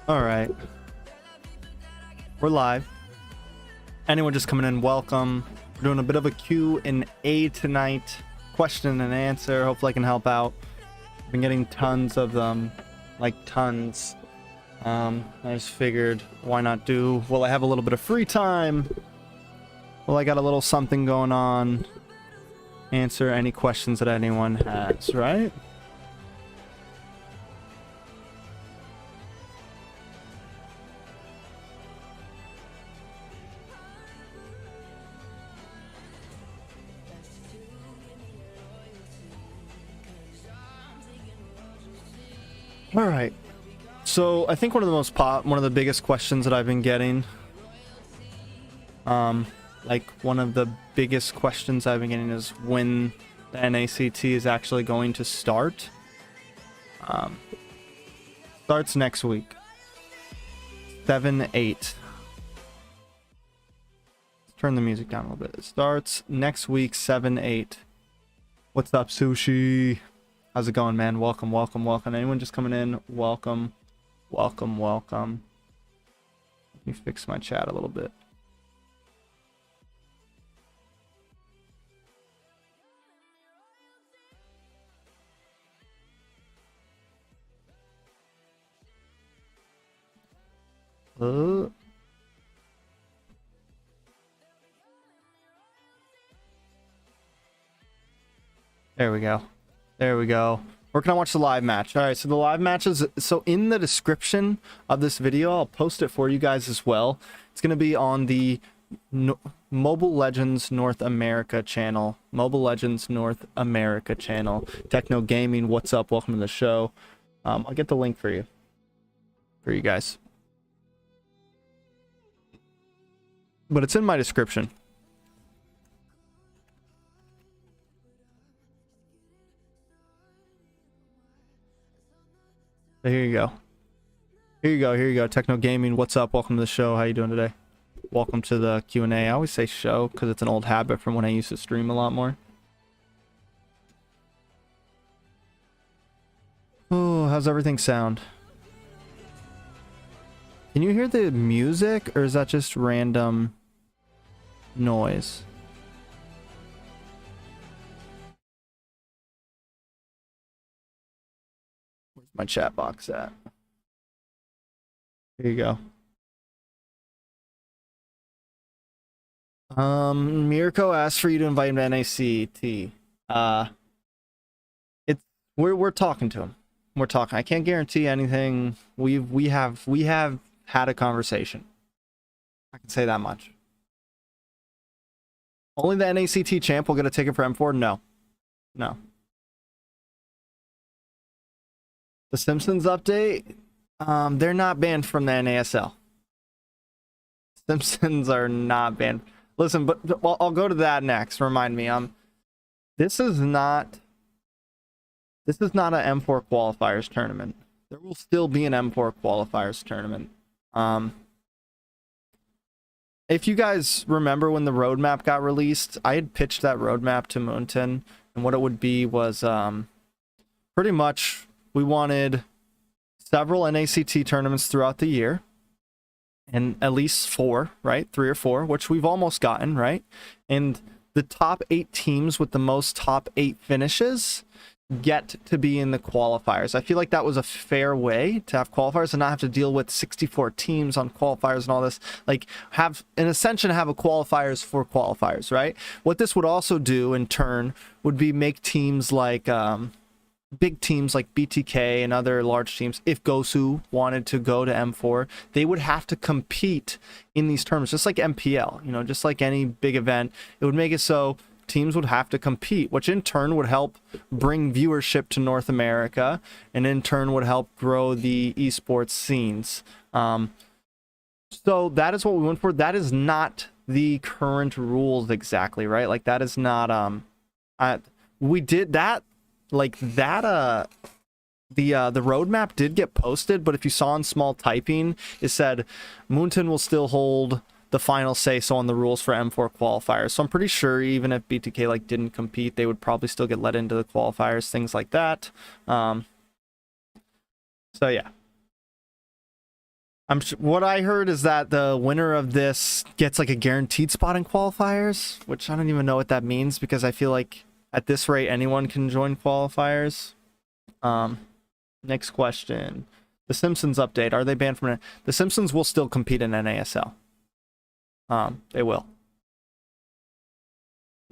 All right. We're live. Anyone just coming in, welcome. We're doing a bit of a Q&A tonight. Question and answer. Hopefully I can help out. I've been getting tons of them. Like tons. I just figured, why not do... Well, I have a little bit of free time. Well, I got a little something going on. Answer any questions that anyone has, right? All right. So I think one of the biggest questions that I've been getting, like one of the biggest questions I've been getting is when the NACT is actually going to start. Starts next week. 7/8. Let's turn the music down a little bit. It starts next week, 7/8. What's up, Sushi? How's it going, man? Welcome, welcome, welcome. Anyone just coming in? Welcome, welcome, welcome. Let me fix my chat a little bit. There we go. There we go. We're gonna watch the live match. All right, so the live match is so in the description of this video. I'll post it for you guys as well. It's gonna be on the Mobile Legends North America channel. Mobile Legends North America channel. Techno Gaming, what's up? Welcome to the show. I'll get the link for you guys. But it's in my description. So here you go. Here you go. Here you go. Techno Gaming, what's up? Welcome to the show. How you doing today? Welcome to the Q&A. I always say show because it's an old habit from when I used to stream a lot more. Oh, how's everything sound? Can you hear the music or is that just random noise? Where's my chat box at? Here you go. Mirko asked for you to invite him to NACT. We're talking to him. We're talking. I can't guarantee anything. We have had a conversation. I can say that much. Only the NACT champ will get a ticket for M4? No. No. The Simpsons update? They're not banned from the NASL. Simpsons are not banned. Listen, but well, I'll go to that next. Remind me. This is not an M4 qualifiers tournament. There will still be an M4 qualifiers tournament. If you guys remember when the roadmap got released, I had pitched that roadmap to Moonton, and what it would be was pretty much we wanted several NACT tournaments throughout the year, and at least 4, right? 3 or 4, which we've almost gotten, right? And the top 8 teams with the most top 8 finishes get to be in the qualifiers. I feel like that was a fair way to have qualifiers and not have to deal with 64 teams on qualifiers and all this. Like, have in Ascension have a qualifiers for qualifiers, right? What this would also do in turn would be make teams like big teams like BTK and other large teams, if Gosu wanted to go to M4, they would have to compete in these tournaments, just like MPL, you know, just like any big event. It would make it so teams would have to compete, which in turn would help bring viewership to North America, and in turn would help grow the esports scenes. So that is what we went for. That is not the current rules exactly, right? Like that is not we did that like that the roadmap did get posted, but if you saw in small typing, it said Moonton will still hold the final say so on the rules for M4 qualifiers. So I'm pretty sure even if BTK like didn't compete, they would probably still get let into the qualifiers, things like that. So yeah. What I heard is that the winner of this gets like a guaranteed spot in qualifiers, which I don't even know what that means because I feel like at this rate anyone can join qualifiers. Next question. The Simpsons update. Are they banned from The Simpsons will still compete in NASL. They will.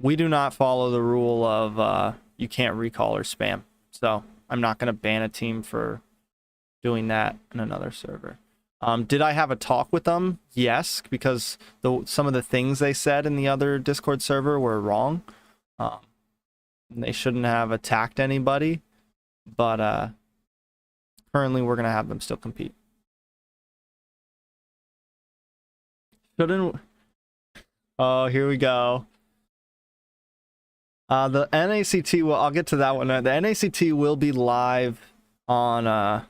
We do not follow the rule of you can't recall or spam. So I'm not going to ban a team for doing that in another server. Did I have a talk with them? Yes, because some of the things they said in the other Discord server were wrong. They shouldn't have attacked anybody, but currently we're going to have them still compete. Shouldn't... Oh, here we go. The NACT will... I'll get to that one. The NACT will be live on...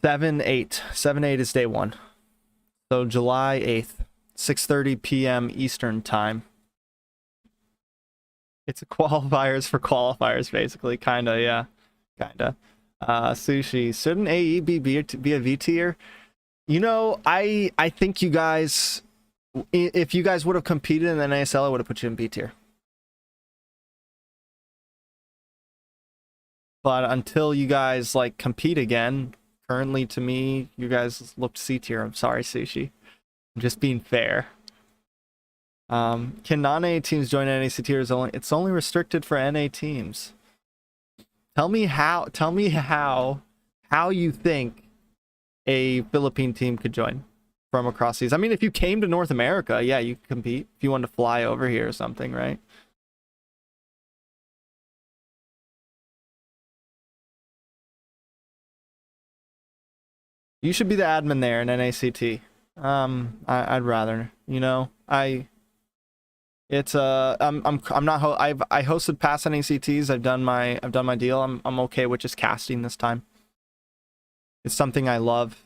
7/8. 7/8 is day 1. So July 8th, 6:30 p.m. Eastern time. It's a qualifiers for qualifiers, basically. Kinda, yeah. Kinda. Sushi. Shouldn't AE be a V tier? You know, I think you guys... If you guys would have competed in the NASL, I would have put you in B tier. But until you guys, like, compete again... Currently, to me, you guys looked C tier. I'm sorry, Sushi. I'm just being fair. Can non-NA teams join NAC tier? It's only restricted for NA teams. Tell me how you think a Philippine team could join from across seas. I mean, if you came to North America, yeah, you could compete. If you wanted to fly over here or something, right? You should be the admin there in NACT. I'd rather, you know, I hosted past NACTs. I've done my deal. I'm okay with just casting this time. It's something I love.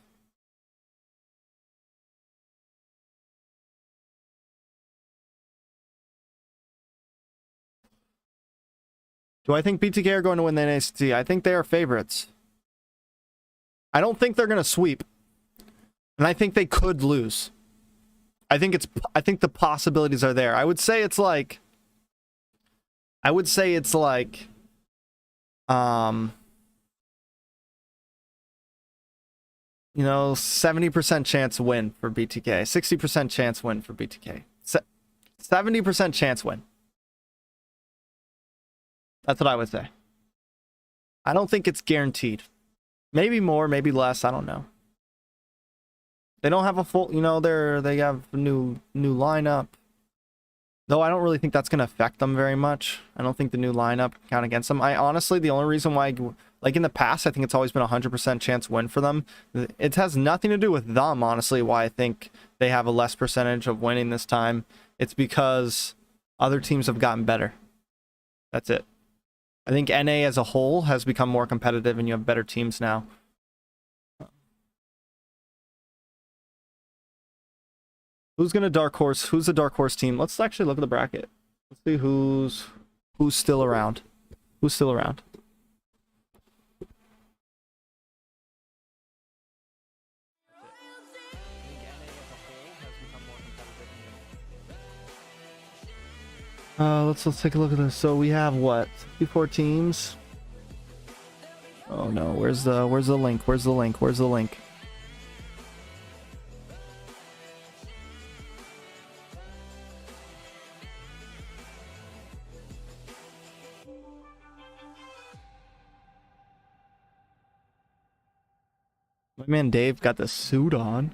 Do I think BTK are going to win the NACT? I think they are favorites. I don't think they're going to sweep. And I think they could lose. I think the possibilities are there. I would say it's like you know, 70% chance win for BTK, 60% chance win for BTK. 70% chance win. That's what I would say. I don't think it's guaranteed. Maybe more, maybe less, I don't know. They don't have a full, you know, they have a new lineup. Though I don't really think that's going to affect them very much. I don't think the new lineup can count against them. I honestly, the only reason why, like in the past, I think it's always been a 100% chance win for them. It has nothing to do with them, honestly, why I think they have a less percentage of winning this time. It's because other teams have gotten better. That's it. I think NA as a whole has become more competitive and you have better teams now. Who's gonna dark horse? Who's the dark horse team? Let's actually look at the bracket. Let's see who's still around. Who's still around? Let's take a look at this. So we have what? 64 teams. Oh no, where's the link? Where's the link? Where's the link? My man Dave got the suit on.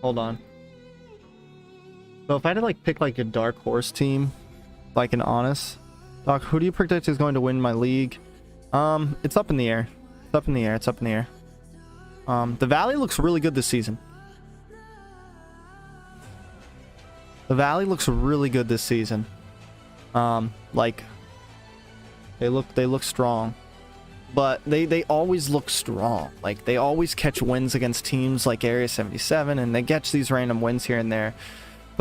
Hold on. So if I had to like pick like a dark horse team, like an honest, Doc, who do you predict is going to win my league? It's up in the air. It's up in the air. It's up in the air. The Valley looks really good this season. The Valley looks really good this season. Like they look strong. But they always look strong. Like, they always catch wins against teams like Area 77, and they catch these random wins here and there.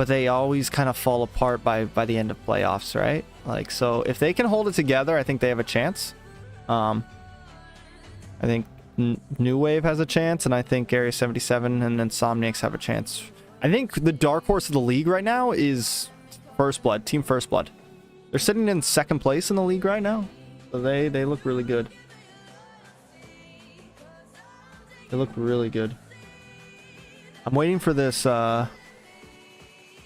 but they always kind of fall apart by the end of playoffs, right? Like, so if they can hold it together, I think they have a chance. I think New Wave has a chance, and I think Area 77 and Insomniacs have a chance. I think the dark horse of the league right now is First Blood, Team First Blood. They're sitting in second place in the league right now, so they look really good. They look really good. I'm waiting for this.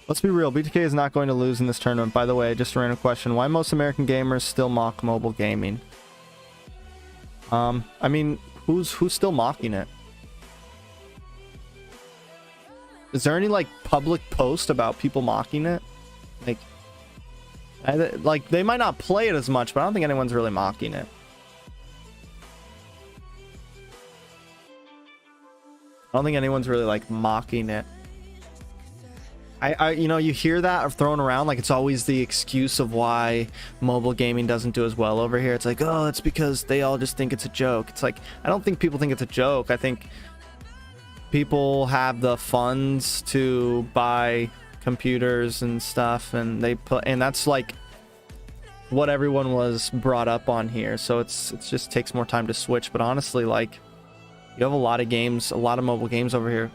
Let's be real. BTK is not going to lose in this tournament. By the way, just a random question: why most American gamers still mock mobile gaming? I mean, who's still mocking it? Is there any like public post about people mocking it? Like they might not play it as much, but I don't think anyone's really mocking it. I don't think anyone's really like mocking it. You know, you hear that thrown around like it's always the excuse of why mobile gaming doesn't do as well over here. It's like, oh, it's because they all just think it's a joke. It's like, I don't think people think it's a joke. I think people have the funds to buy computers and stuff, and that's like what everyone was brought up on here. So it just takes more time to switch. But honestly, like, you have a lot of games, a lot of mobile games over here.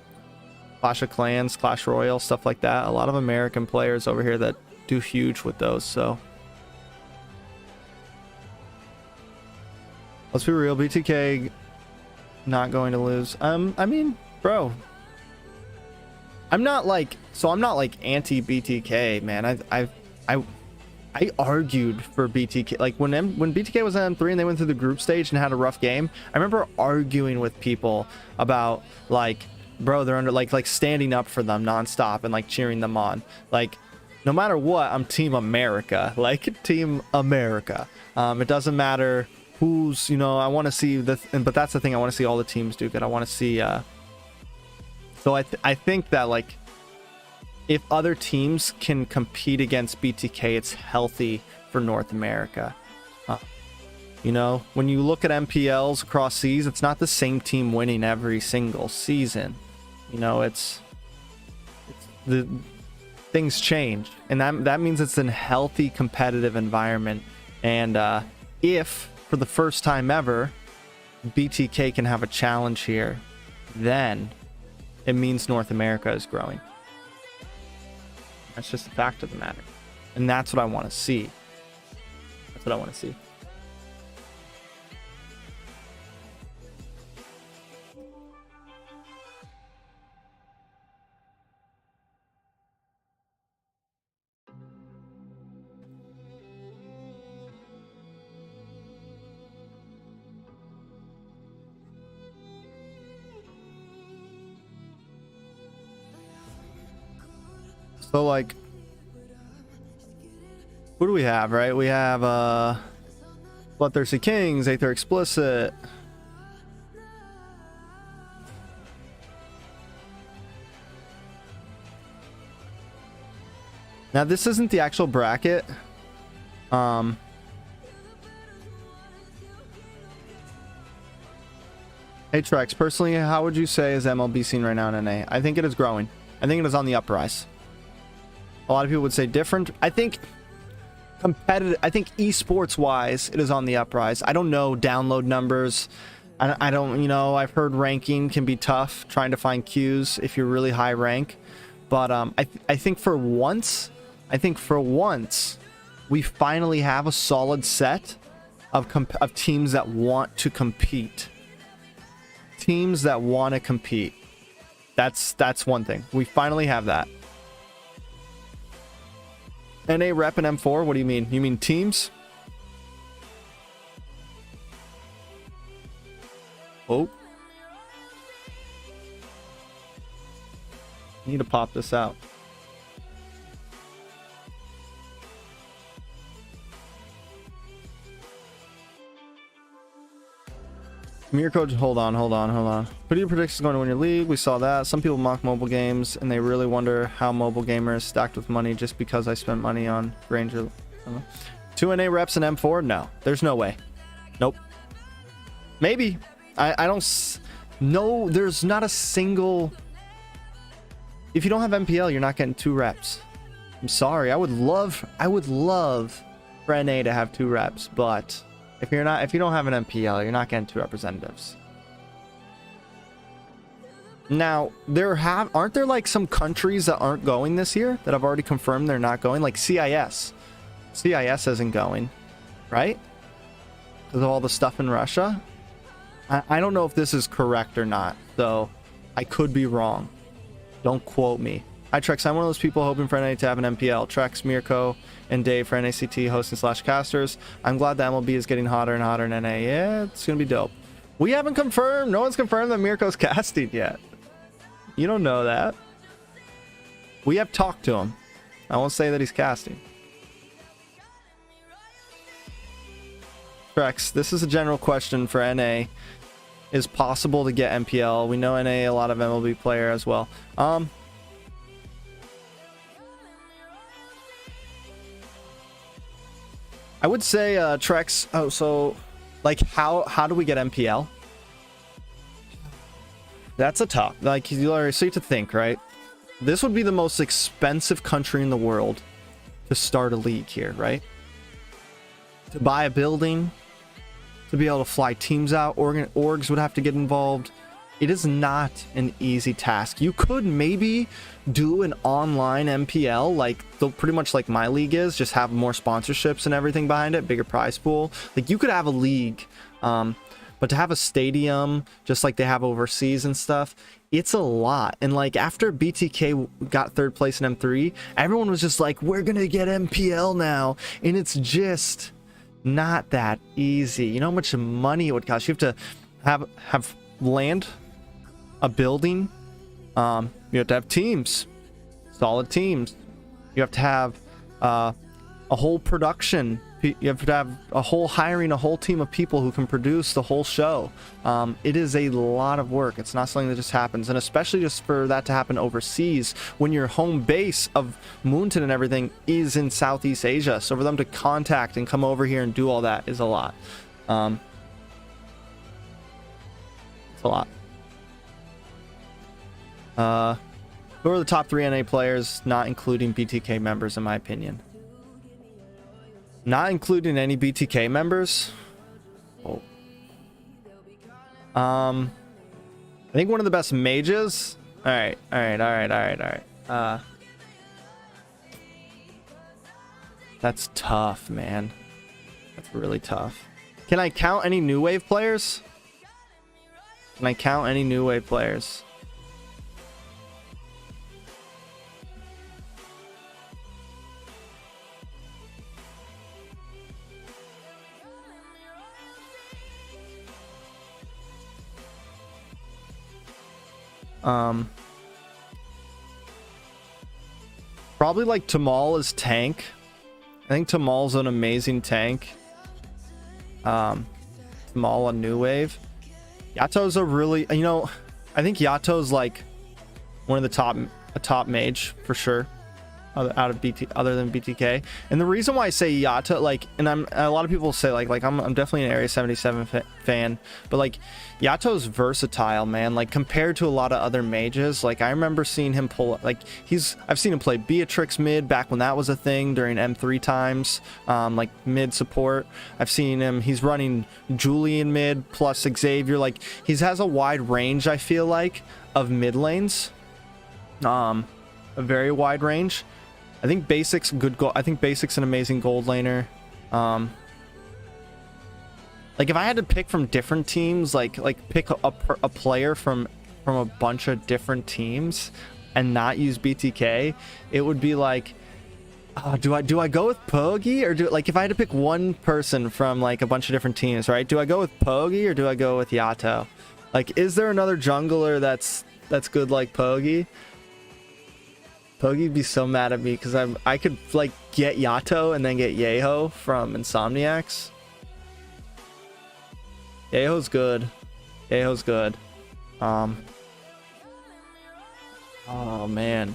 Clash of Clans, Clash Royale, stuff like that. A lot of American players over here that do huge with those. So let's be real, BTK not going to lose. I mean, bro, I'm not like anti BTK, man. I argued for BTK, like when BTK was on M3 and they went through the group stage and had a rough game. I remember arguing with people about, like, bro, they're under, like standing up for them nonstop and like cheering them on. Like, no matter what, I'm Team America. Like, Team America. It doesn't matter who's, you know, I want to see but that's the thing, I want to see all the teams do good. I want to see so I think that, like, if other teams can compete against BTK, it's healthy for North America. You know, when you look at MPLs across seas, it's not the same team winning every single season. You know, it's the things change, and that means it's a healthy competitive environment. And if for the first time ever BTK can have a challenge here, then it means North America is growing. That's just the fact of the matter, and that's what I want to see. That's what I want to see. So, like, who do we have, right? We have Bloodthirsty Kings, Aether Explicit. Now, this isn't the actual bracket. Hey, Trex, personally, how would you say is MLB scene right now in NA? I think it is growing. I think it is on the uprise. A lot of people would say different. I think competitive, I think esports wise, it is on the uprise. I don't know download numbers. I don't, you know, I've heard ranking can be tough trying to find queues if you're really high rank. But I think for once, we finally have a solid set of teams that want to compete. Teams that want to compete. That's one thing. We finally have that. NA rep and M4, what do you mean? You mean teams? Oh. Need to pop this out. Mirror coach, hold on. Who do you predict is going to win your league? We saw that. Some people mock mobile games, and they really wonder how mobile gamers stacked with money just because I spent money on Ranger. 2 NA reps and M4? No, there's no way. Nope. Maybe. I don't. No, there's not a single. If you don't have MPL, you're not getting 2 reps. I'm sorry. I would love for NA to have 2 reps, but if you don't have an MPL, you're not getting 2 representatives. Now, aren't there like some countries that aren't going this year that have already confirmed they're not going? Like CIS. CIS isn't going, right? Because of all the stuff in Russia. I don't know if this is correct or not, though. I could be wrong. Don't quote me. Hi, Trex. I'm one of those people hoping for NA to have an MPL. Trex, Mirko, and Dave for NACT hosting / casters. I'm glad that MLB is getting hotter and hotter in NA. Yeah, it's going to be dope. We haven't confirmed. No one's confirmed that Mirko's casting yet. You don't know that. We have talked to him. I won't say that he's casting. Trex, this is a general question for NA. Is possible to get MPL? We know NA a lot of MLB player as well. I would say Trex. Oh, so like how do we get MPL? That's a tough. Like so you have to think, right? This would be the most expensive country in the world to start a league here, right? To buy a building, to be able to fly teams out, orgs would have to get involved. It is not an easy task. You could maybe do an online MPL, like pretty much like my league is, just have more sponsorships and everything behind it, bigger prize pool. Like you could have a league, but to have a stadium, just like they have overseas and stuff, it's a lot. And like after BTK got 3rd place in M3, everyone was just like, we're gonna get MPL now, and it's just not that easy. You know how much money it would cost? You have to have land, a building, you have to have teams, solid teams. You have to have a whole production. You have to have hiring a whole team of people who can produce the whole show. It is a lot of work. It's not something that just happens, and especially just for that to happen overseas when your home base of Moonton and everything is in Southeast Asia. So for them to contact and come over here and do all that is a lot. It's a lot. Who are the top 3 NA players, not including BTK members, in my opinion? Not including any BTK members. Oh. I think one of the best mages. All right. That's tough, man. That's really tough. Can I count any new wave players? Can I count any new wave players? Probably like Tamal is tank. I think Tamal's an amazing tank. Tamal on new wave. Yato's a really, you know, I think Yato's like one of the top mage for sure. Out of BT, other than BTK. And the reason why I say Yato, like, and a lot of people say like I'm definitely an Area 77 fan, but like Yato's versatile, man. Like compared to a lot of other mages, like I remember seeing him pull, like I've seen him play Beatrix mid back when that was a thing during M3 times, like mid support. I've seen him, he's running Julian mid plus Xavier. Like he has a wide range, I feel like, of mid lanes, a very wide range. I think Basic's good goal. I think Basic's an amazing gold laner. Like if I had to pick from different teams, like pick a player from a bunch of different teams and not use BTK, it would be like, do I go with Pogi, or like if I had to pick one person from like a bunch of different teams, right? Do I go with Pogi or do I go with Yato? Like, is there another jungler that's good like Pogi? Pogi'd be so mad at me because I could like get Yato and then get Yeho from Insomniacs. Yeho's good. Yeho's good. Oh man.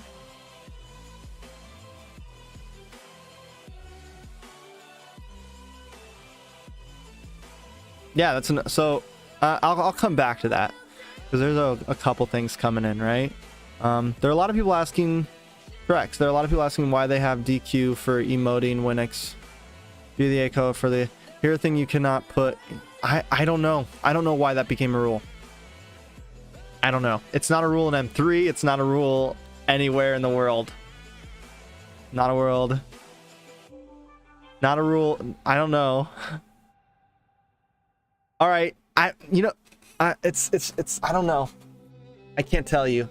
Yeah, so I'll come back to that because there's a couple things coming in, right? There are a lot of people asking Trex. There are a lot of people asking why they have DQ for emoting Winix. Do the echo for the here thing you cannot put. I don't know. I don't know why that became a rule. I don't know. It's not a rule in M3. It's not a rule anywhere in the world. Not a world. Not a rule. I don't know. All right. It's I don't know. I can't tell you.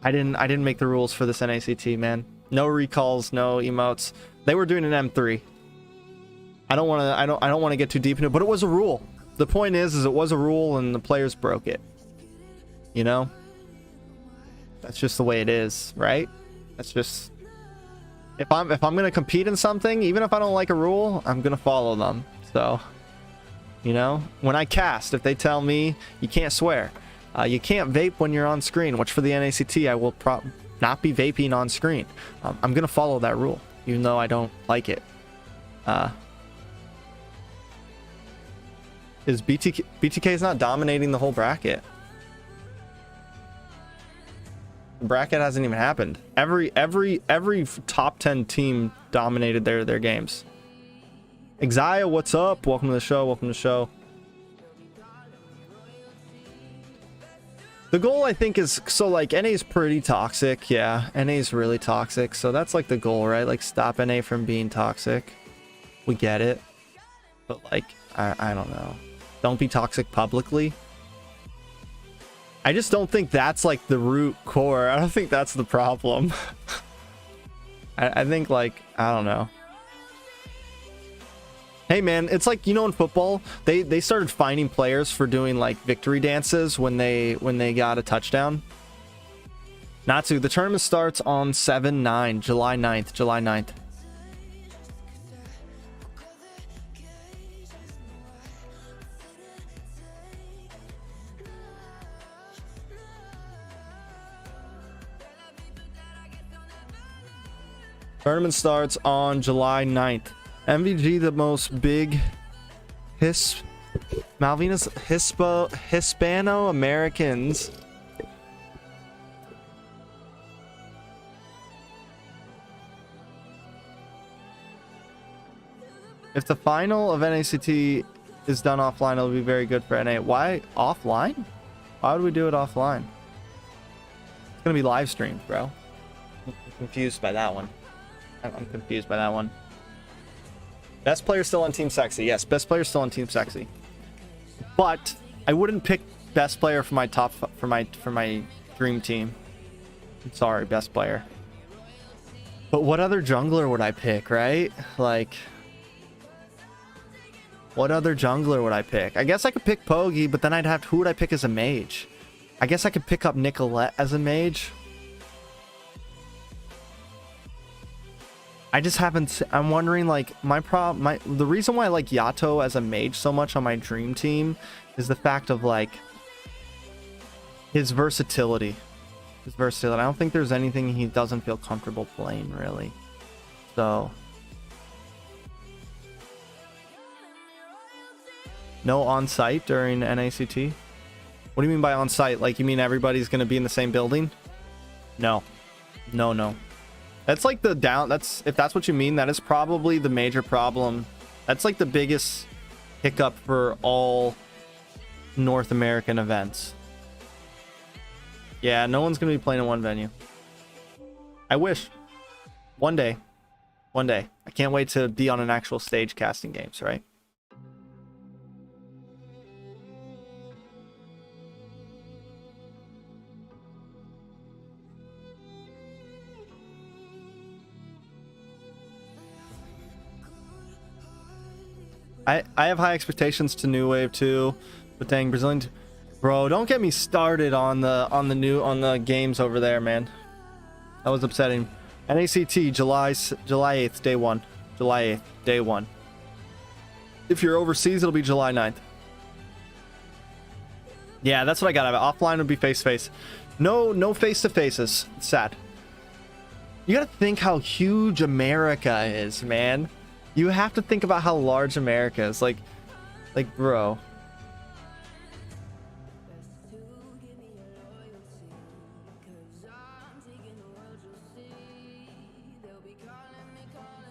I didn't make the rules for this NACT, man. No recalls, no emotes. They were doing an M3. I don't want to get too deep into it, but it was a rule. The point is it was a rule and the players broke it. You know? That's just the way it is, right? That's just if I'm going to compete in something, even if I don't like a rule, I'm going to follow them. So, you know, when I cast, if they tell me you can't swear, you can't vape when you're on screen, which for the NACT, I will not be vaping on screen. I'm going to follow that rule, even though I don't like it. Is BTK is not dominating the whole bracket. The bracket hasn't even happened. Every top 10 team dominated their games. Exia, what's up? Welcome to the show. Welcome to the show. The goal, I think, is so like NA is pretty toxic. Yeah, NA is really toxic. So that's like the goal, right? Like stop NA from being toxic. We get it, but like I don't know. Don't be toxic publicly. I just don't think that's like the root core. I don't think that's the problem. I think like I don't know. Hey man, it's like, you know, in football, they started fining players for doing like victory dances when they got a touchdown. Natsu, the tournament starts on 7/9, July 9th, July 9th. Tournament starts on July 9th. MVG, the most big Hispano-Americans. If the final of NACT is done offline, it'll be very good for NA. Why offline? Why would we do it offline? It's gonna be live streamed, bro. I'm confused by that one. I'm confused by that one. Best player still on Team Sexy. Yes, best player still on Team Sexy. But I wouldn't pick best player for my for my dream team. I'm sorry, best player. But what other jungler would I pick, right? Like, what other jungler would I pick? I guess I could pick Pogi, but then I'd have who would I pick as a mage? I guess I could pick up Nicolette as a mage. I just haven't. I'm wondering, like, the reason why I like Yato as a mage so much on my dream team is the fact of like his versatility. I don't think there's anything he doesn't feel comfortable playing, really. So no on-site during NACT. What do you mean by on-site? Like, you mean everybody's gonna be in the same building? No. That's like the down. That's, if that's what you mean, that is probably the major problem. That's like the biggest hiccup for all North American events. Yeah, no one's gonna be playing in one venue. I wish. One day. I can't wait to be on an actual stage casting games, right? I have high expectations to New Wave too, but dang, Brazilian, bro, don't get me started on the games over there, man. That was upsetting. NACT July 8th, day 1. July 8th, day 1. If you're overseas, it'll be July 9th. Yeah, that's what I got. Offline would be face to face. No face to faces. It's sad. You gotta think how huge America is, man. You have to think about how large America is. Like, bro.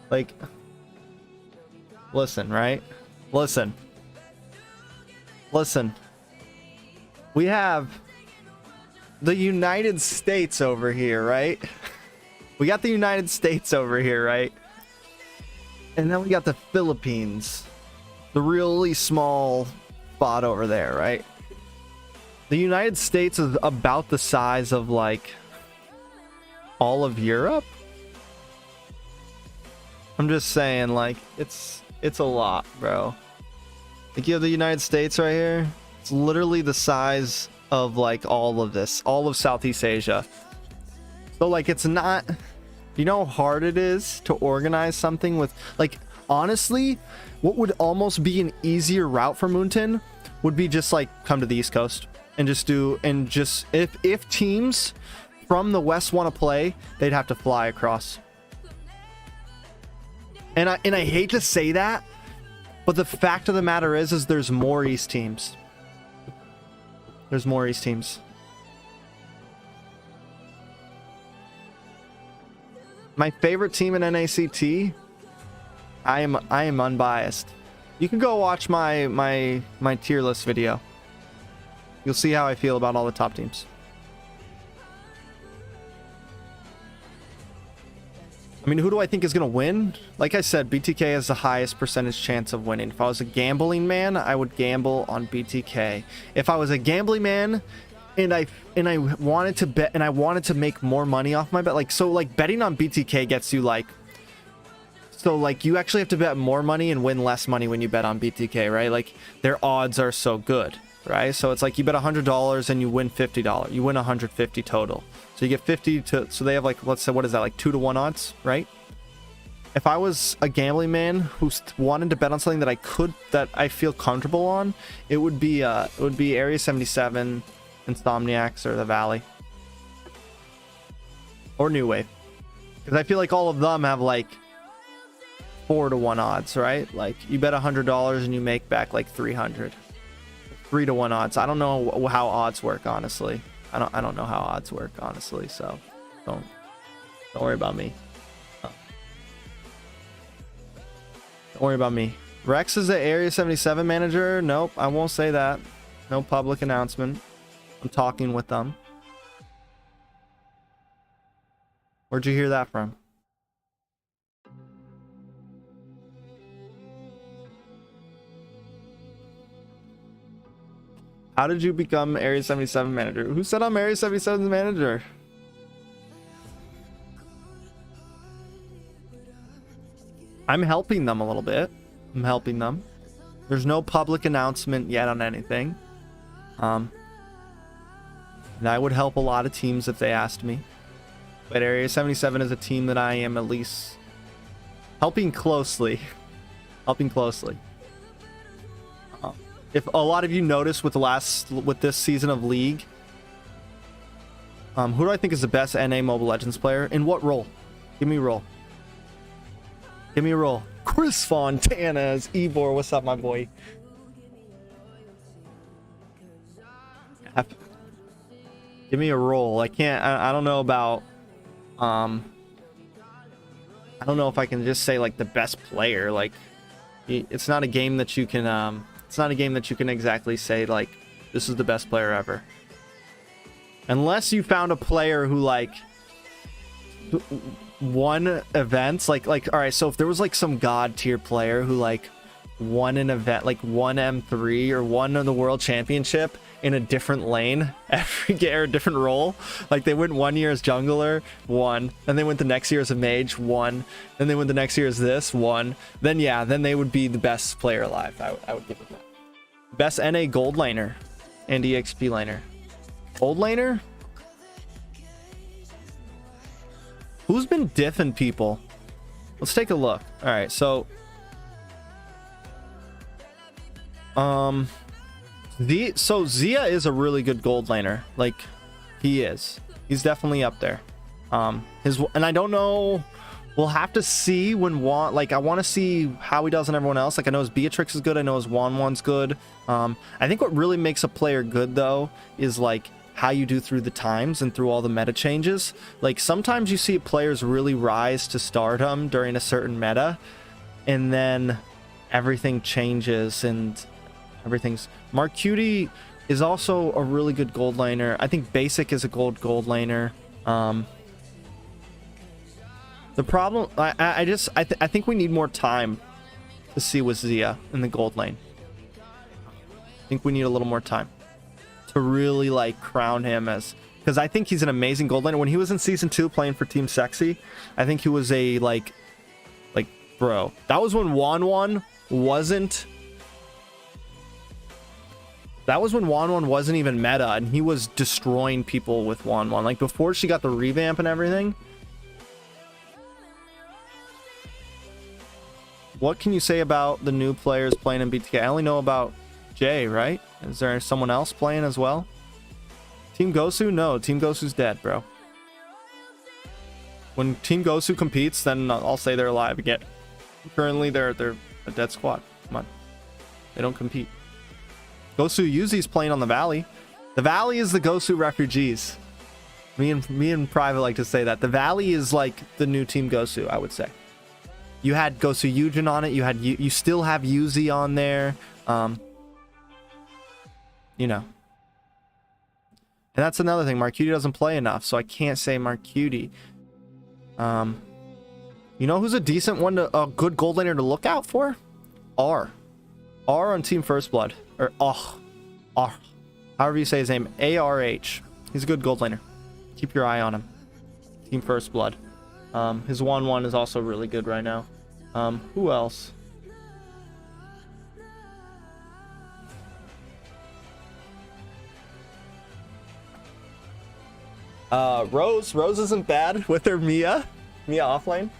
Like, listen, right? Listen. Listen. We have the United States over here, right? We got the United States over here, right? And then we got the Philippines. The really small spot over there, right? The United States is about the size of, like, all of Europe. I'm just saying, like, it's a lot, bro. Like, you have the United States right here. It's literally the size of, like, all of this, all of Southeast Asia. So, like, it's not, you know how hard it is to organize something with, like, honestly, what would almost be an easier route for Moonton would be just, like, come to the East Coast and just do, and just, if teams from the West want to play, they'd have to fly across. And I hate to say that, but the fact of the matter is there's more East teams. There's more East teams. My favorite team in NACT, I am unbiased. You can go watch my tier list video. You'll see how I feel about all the top teams. I mean, who do I think is going to win? Like I said, BTK has the highest percentage chance of winning. If I was a gambling man, I would gamble on BTK. If I was a gambling man and I wanted to bet and I wanted to make more money off my bet, like, so like betting on BTK gets you like, so like you actually have to bet more money and win less money when you bet on BTK, right? Like their odds are so good, right? So it's like you bet $100 and you win $50. You win 150 total. So you get 50 to, so they have like, let's say, what is that, like 2-to-1 odds, right? If I was a gambling man who wanted to bet on something that I feel comfortable on, it would be Area 77, Insomniacs, or the Valley, or New Wave, because I feel like all of them have like 4-to-1 odds, right? Like you bet $100 and you make back like 300. 3-to-1 odds. I don't know how odds work, honestly. I don't know how odds work, honestly, so don't worry about me. Don't worry about me. Rex is the Area 77 manager. Nope, I won't say that. No public announcement. I'm talking with them. Where'd you hear that from? How did you become Area 77 manager? Who said I'm Area 77's manager? I'm helping them a little bit. I'm helping them. There's no public announcement yet on anything. And I would help a lot of teams if they asked me. But Area 77 is a team that I am at least helping closely. Helping closely. If a lot of you noticed with this season of League, who do I think is the best NA Mobile Legends player? In what role? Give me a role. Give me a role. Chris Fontana as Ebor. What's up, my boy? Give me a role. I can't. I don't know about. I don't know if I can just say like the best player. Like, it's not a game that you can. It's not a game that you can exactly say like this is the best player ever. Unless you found a player who like won events, like all right, so if there was like some god tier player who like won an event, like won M3 or won the world championship in a different lane every game or a different role, like they went 1 year as jungler, won, then they went the next year as a mage, won, then they went the next year as this, won, then yeah, then they would be the best player alive. I would give it that. Best NA gold laner and EXP laner. Gold laner? Who's been diffing people? Let's take a look. All right, so Zia is a really good gold laner. Like, he's definitely up there. And I don't know, we'll have to see when I want to see how he does on everyone else. Like, I know his Beatrix is good, I know his Wan's good. I think what really makes a player good though is like how you do through the times and through all the meta changes. Like sometimes you see players really rise to stardom during a certain meta, and then everything changes and everything's... Marcuti is also a really good gold laner. I think Basic is a gold laner. The problem, I think we need more time to see with Zia in the gold lane. I think we need a little more time to really like crown him as, because I think he's an amazing gold laner. When he was in season 2 playing for Team Sexy, I think he was a like bro. That was when Wanwan wasn't. That was when Wanwan wasn't even meta, and he was destroying people with Wanwan. Like before she got the revamp and everything. What can you say about the new players playing in BTK? I only know about Jay, right? Is there someone else playing as well? Team Gosu? No, Team Gosu's dead, bro. When Team Gosu competes, then I'll say they're alive again. Currently, they're a dead squad. Come on. They don't compete. Gosu Yuzi's playing on the Valley. The Valley is the Gosu refugees. Me and Private like to say that. The Valley is like the new Team Gosu, I would say. You had Gosu Yujin on it. You still have Yuzi on there. You know. And that's another thing. Marcuti doesn't play enough, so I can't say Marcuti. You know who's a decent one, a good gold laner to look out for? R on Team First Blood. Or R. However you say his name. ARH. He's a good gold laner. Keep your eye on him. Team First Blood. His 1-1 is also really good right now. Who else? Rose isn't bad with her Mia offlane.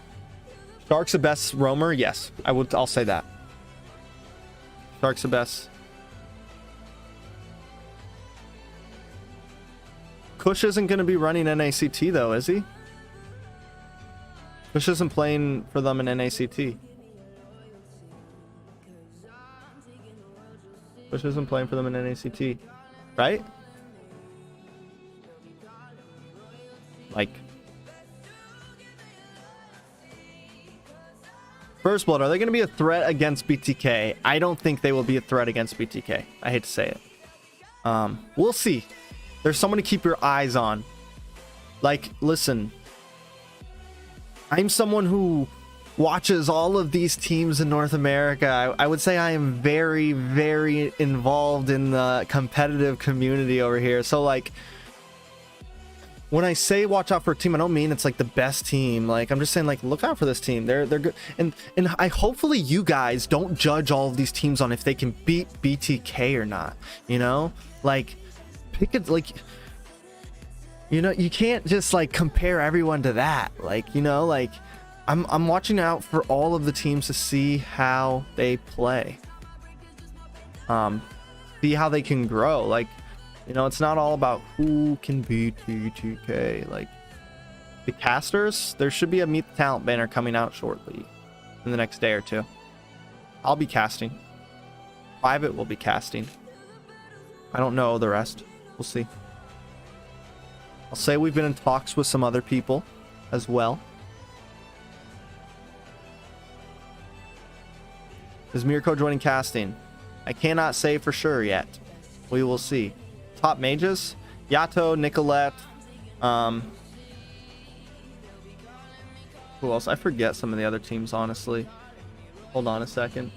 Shark's the best roamer. Yes, I'll say that. Shark's the best. Kush isn't going to be running NACT though, is he? Kush isn't playing for them in NACT. Kush isn't playing for them in NACT, right? Like, First Blood, are they going to be a threat against BTK? I don't think they will be a threat against BTK. I hate to say it. We'll see. There's someone to keep your eyes on. Like, listen, I'm someone who watches all of these teams in North America. I would say I am very, very involved in the competitive community over here. So, like, when I say watch out for a team, I don't mean it's like the best team. Like, I'm just saying, like, look out for this team. They're good. And I hopefully you guys don't judge all of these teams on if they can beat BTK or not. You know, like, pick it. Like, you know, you can't just like compare everyone to that. Like, you know, like I'm watching out for all of the teams to see how they play. See how they can grow. Like, you know, it's not all about who can beat BTK. Like, the casters, there should be a Meet the Talent banner coming out shortly in the next day or two. I'll be casting. Private will be casting. I don't know the rest. We'll see. I'll say we've been in talks with some other people as well. Is Mirko joining casting? I cannot say for sure yet. We will see. Top mages? Yato, Nicolette. Who else? I forget some of the other teams, honestly. Hold on a second.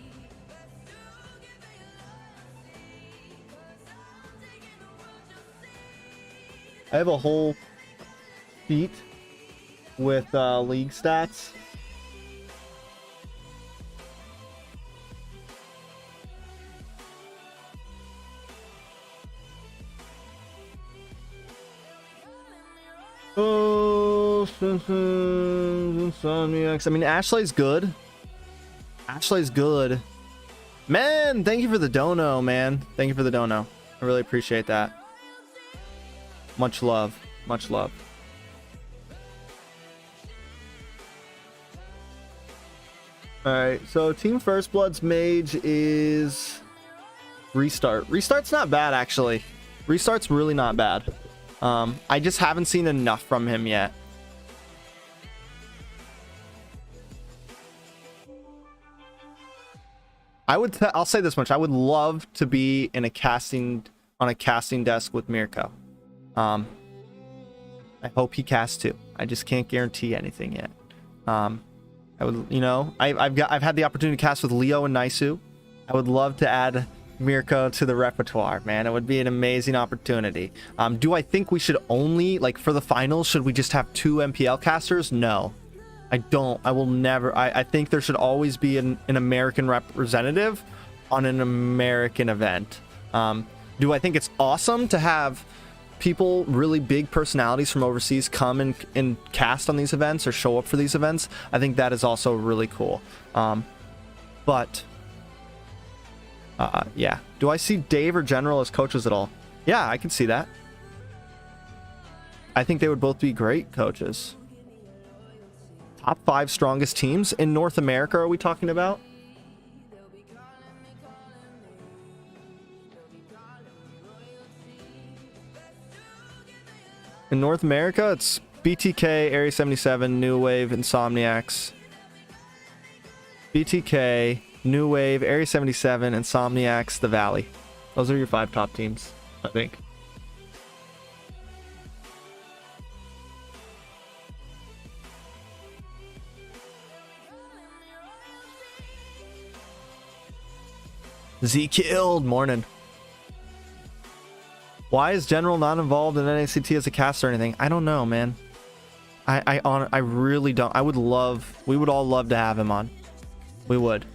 I have a whole sheet with league stats. Oh, Insomniacs. I mean, Ashley's good. Ashley's good. Man, thank you for the dono, man. Thank you for the dono. I really appreciate that. Much love. Much love. Alright, so Team First Blood's mage is Restart. Restart's not bad, actually. Restart's really not bad. I just haven't seen enough from him yet. I'll say this much. I would love to be in on a casting desk with Mirko. I hope he casts too. I just can't guarantee anything yet. I would, you know, I've had the opportunity to cast with Leo and Naisu. I would love to add Mirko to the repertoire, man. It would be an amazing opportunity. Do I think we should only, like, for the finals, should we just have 2 MPL casters? No. I don't. I will never. I think there should always be an American representative on an American event. Do I think it's awesome to have people, really big personalities from overseas, come and cast on these events or show up for these events? I think that is also really cool. Yeah. Do I see Dave or General as coaches at all? Yeah, I can see that. I think they would both be great coaches. Top 5 strongest teams in North America, are we talking about? In North America, it's BTK, Area 77, New Wave, Insomniacs. BTK, New Wave, Area 77, Insomniacs, The Valley. Those are your 5 top teams, I think. Z killed. Morning. Why is General not involved in NACT as a caster or anything? I don't know, man. I really don't. We would all love to have him on. We would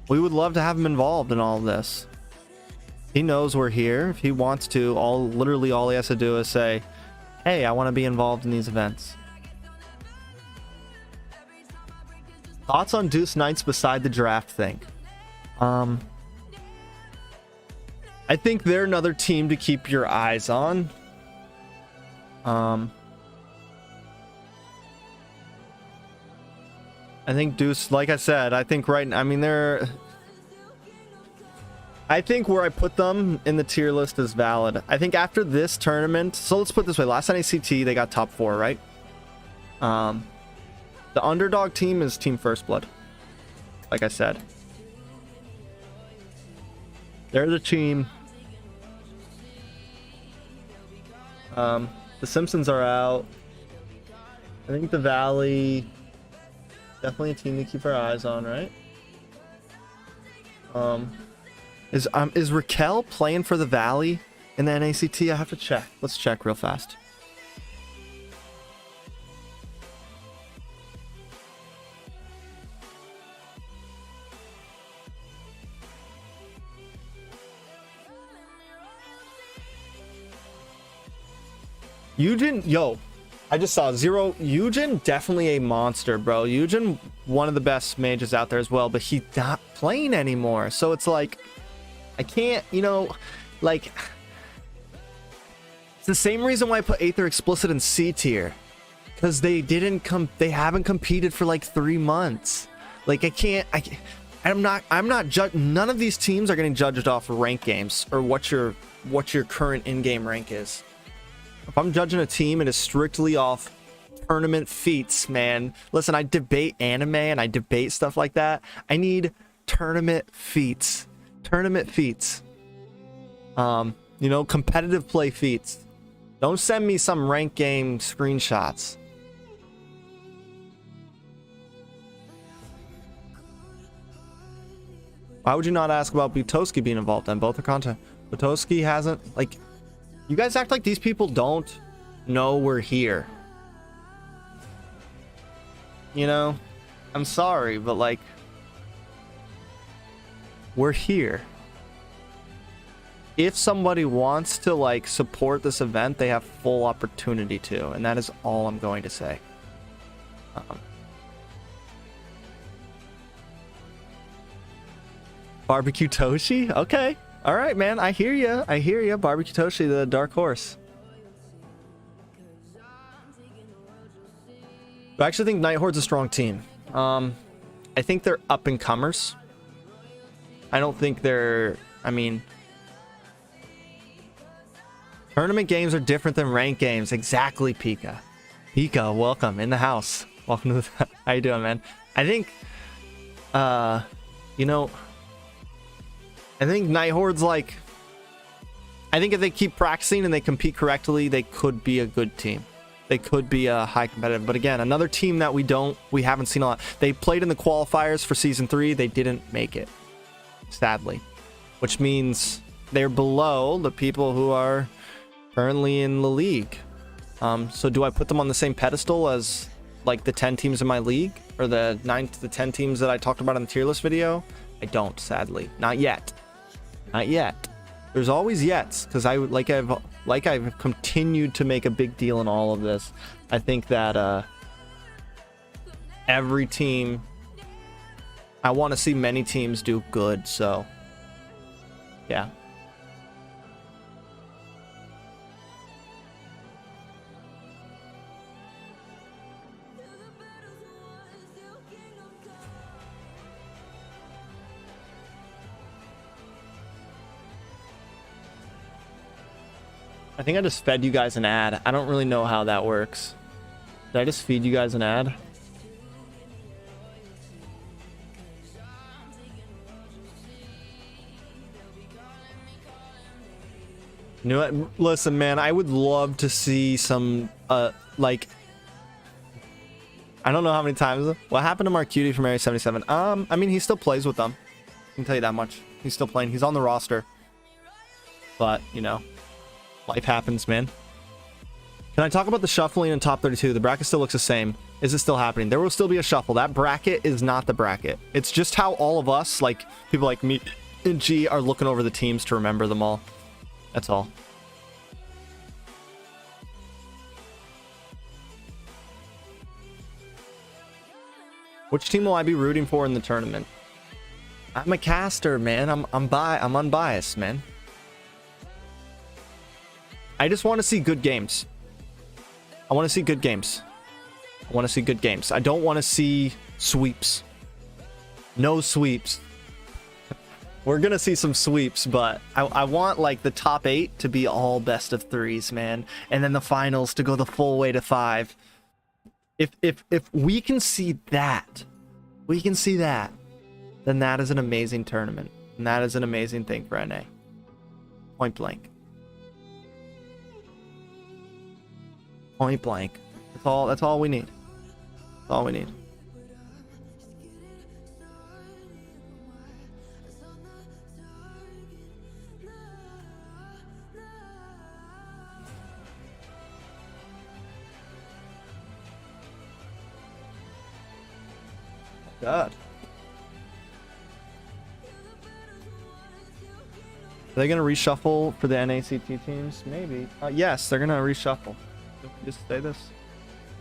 love to have him involved in all of this. He knows we're here. If he wants to, literally all he has to do is say, hey, I want to be involved in these events. Thoughts on Deuce Knights beside the draft thing? I think they're another team to keep your eyes on. I think Deuce, like I said, I think I think where I put them in the tier list is valid. I think after this tournament, so let's put it this way, last NACT they got top 4, right? The underdog team is Team First Blood. Like I said. They're the team. The Simpsons are out. I think the Valley, definitely a team to keep our eyes on, right? Is Raquel playing for the Valley in the NACT? I have to check. Let's check real fast. Eugen, yo, I just saw Zero. Eugen, definitely a monster, bro. Eugen, one of the best mages out there as well, but he's not playing anymore. So it's like, I can't, you know, like, it's the same reason why I put Aether Explicit in C tier. Because they haven't competed for like 3 months. Like, I'm not judging. None of these teams are getting judged off of rank games or what your current in-game rank is. If I'm judging a team, it is strictly off tournament feats, man. Listen, I debate anime and I debate stuff like that. I need tournament feats. Tournament feats. You know, competitive play feats. Don't send me some rank game screenshots. Why would you not ask about Butoski being involved then? Both are content. Butoski hasn't, like, you guys act like these people don't know we're here. You know, I'm sorry, but like, we're here. If somebody wants to like support this event, they have full opportunity to, and that is all I'm going to say. Barbecue Toshi? Okay. All right, man. I hear you. I hear you. Barbecue Toshi, the dark horse. I actually think Night Horde's a strong team. I think they're up and comers. I don't think they're, I mean, in Tournament games are different than ranked games. Exactly, Pika. Pika, welcome in the house. Welcome to the... How you doing, man? I think, you know, I think Night Horde's like... I think if they keep practicing and they compete correctly, they could be a good team. They could be a high competitive. But again, another team that we haven't seen a lot. They played in the qualifiers for Season 3. They didn't make it, sadly. Which means they're below the people who are currently in the league. So do I put them on the same pedestal as like the 10 teams in my league? Or the 9 to the 10 teams that I talked about in the tier list video? I don't, sadly. Not yet. Not yet. There's always yets, because I've continued to make a big deal in all of this. I think that every team, I want to see many teams do good, so yeah. I think I just fed you guys an ad. I don't really know how that works. Did I just feed you guys an ad? You know what? Listen, man, I would love to see some, like... I don't know how many times... What happened to Marcuti from Area 77? I mean, he still plays with them. I can tell you that much. He's still playing. He's on the roster. But, you know... Life happens, man. Can I talk about the shuffling in top 32? The bracket still looks the same. Is it still happening? There will still be a shuffle. That bracket is not the bracket. It's just how all of us, like people like me and G, are looking over the teams to remember them all. That's all. Which team will I be rooting for in the tournament? I'm a caster, man. I'm unbiased, man. I just want to see good games. I want to see good games. I want to see good games. I don't want to see sweeps. No sweeps. We're going to see some sweeps, but I want like the top 8 to be all best of 3s, man. And then the finals to go the full way to 5. If we can see that, then that is an amazing tournament. And that is an amazing thing for NA. Point blank. Point blank. That's all we need. That's all we need. God. Are they gonna reshuffle for the NACT teams? Maybe. Yes, they're gonna reshuffle. Just say this.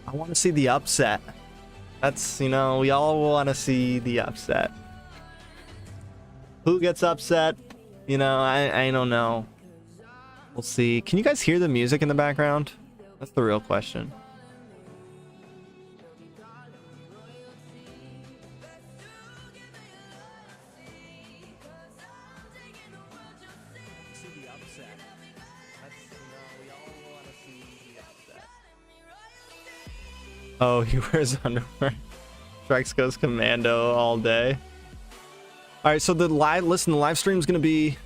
I want to see the upset. That's, you know, we all want to see the upset. Who gets upset? You know, I don't know. We'll see. Can you guys hear the music in the background? That's the real question. Oh, he wears underwear. Trex goes commando all day. All right, so the live stream is going to be...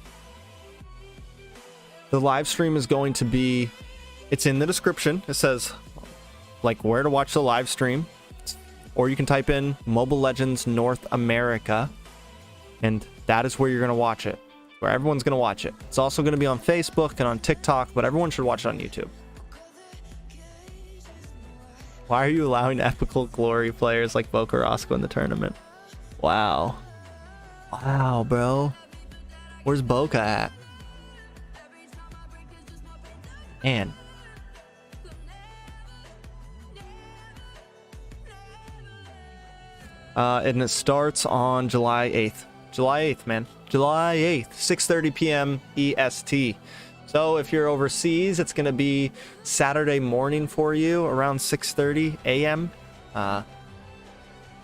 The live stream is going to be... It's in the description. It says, like, where to watch the live stream. Or you can type in Mobile Legends North America. And that is where you're going to watch it. Where everyone's going to watch it. It's also going to be on Facebook and on TikTok, but everyone should watch it on YouTube. Why are you allowing epical glory players like Boca Roscoe in the tournament? Wow. Wow, bro. Where's Boca at? Man. And it starts on July 8th. July 8th, man. July 8th, 6:30 p.m. EST. So if you're overseas, it's going to be Saturday morning for you around 6:30 a.m. And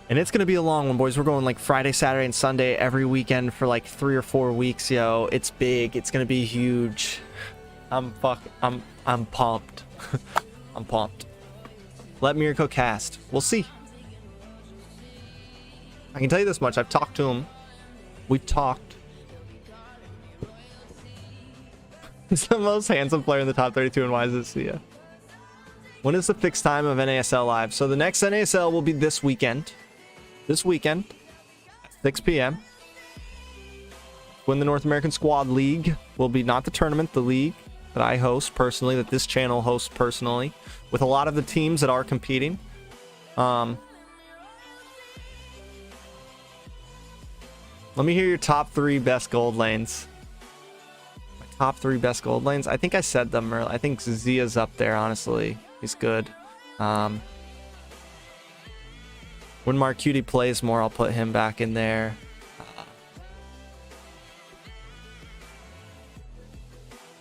it's going to be a long one, boys. We're going like Friday, Saturday, and Sunday every weekend for like 3 or 4 weeks, yo. It's big. It's going to be huge. I'm pumped. I'm pumped. Let Mirko cast. We'll see. I can tell you this much. I've talked to him. We've talked. He's the most handsome player in the top 32, and why is this? Yeah. When is the fixed time of NASL live? So the next NASL will be this weekend. This weekend, at 6 p.m. When the North American Squad League will be, not the tournament, the league that I host personally, that this channel hosts personally, with a lot of the teams that are competing. Let me hear your top 3 best gold lanes. My top 3 best gold lanes. I think I said them earlier. I think Zia's up there, honestly. He's good. When Mark Cutie plays more, I'll put him back in there.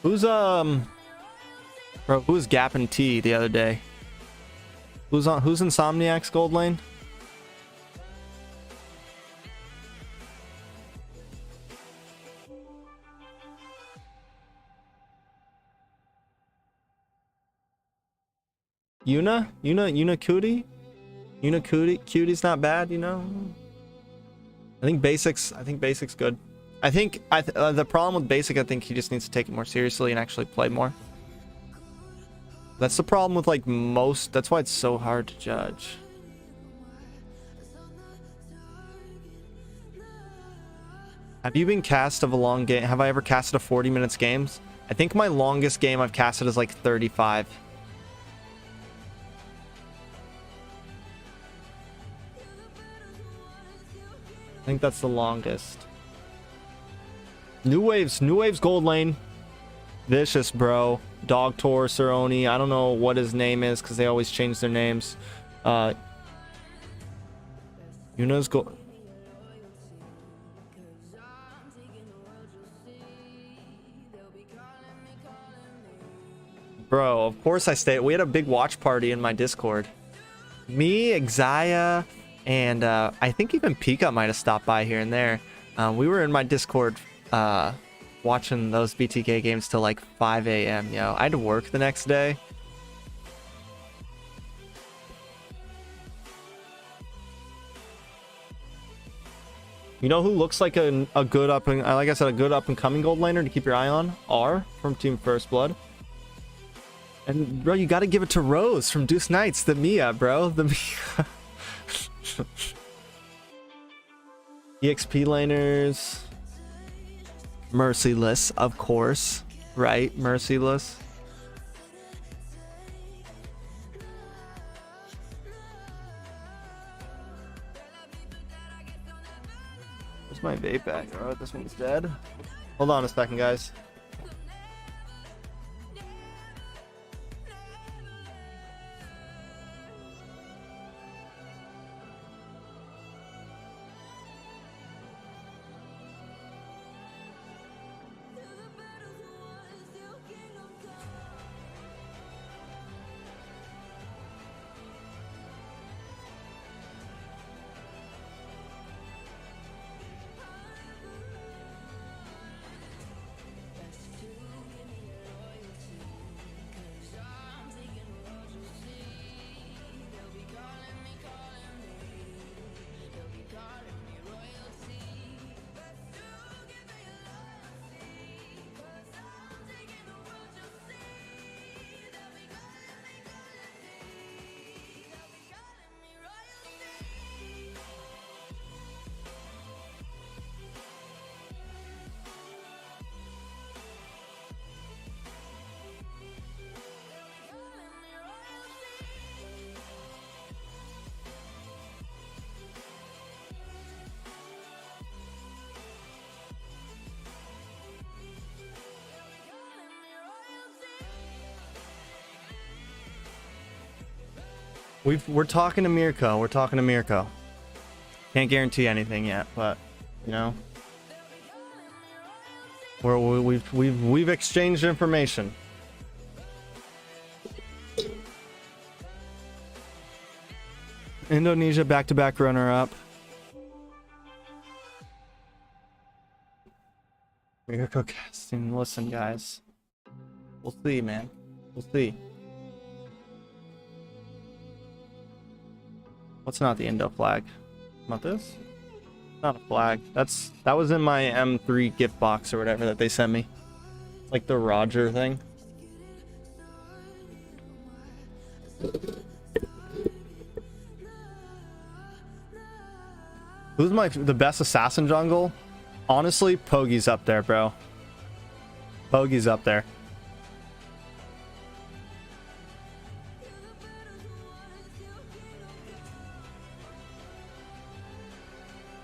Who's who was gapping T the other day? Who's Insomniac's gold lane? Yuna Cutie's not bad, you know. I think basics good. I think the problem with basic, I think he just needs to take it more seriously and actually play more. That's the problem with like most. That's why it's so hard to judge. Have you been cast of a long game? Have I ever casted a 40 minutes games? I think my longest game I've casted is like 35. I think that's the longest. New Waves gold lane. Vicious, bro. Dog Tor, Cerrone. I don't know what his name is because they always change their names. Yuna's gold. Bro, of course I stay. We had a big watch party in my Discord. Me, Exia, and I think even Pika might have stopped by here and there. We were in my Discord watching those BTK games till like 5 a.m. Yo, I had to work the next day. You know who looks like a good up and, like I said, a good up and coming gold laner to keep your eye on? R from Team First Blood. And bro, you got to give it to Rose from Deuce Knights, the Mia, bro, the Mia. EXP laners. Merciless, of course, right? Merciless. Where's my vape bag? All right, this one's dead. Hold on a second, guys. We're talking to Mirko. We're talking to Mirko. Can't guarantee anything yet, but you know, we've exchanged information. Indonesia back-to-back runner-up. Mirko casting. Listen, guys. We'll see, man. We'll see. What's not the Indo flag? Not this? Not a flag. That was in my M3 gift box or whatever that they sent me. Like the Roger thing. Who's the best assassin jungle? Honestly, Poggy's up there, bro. Poggy's up there.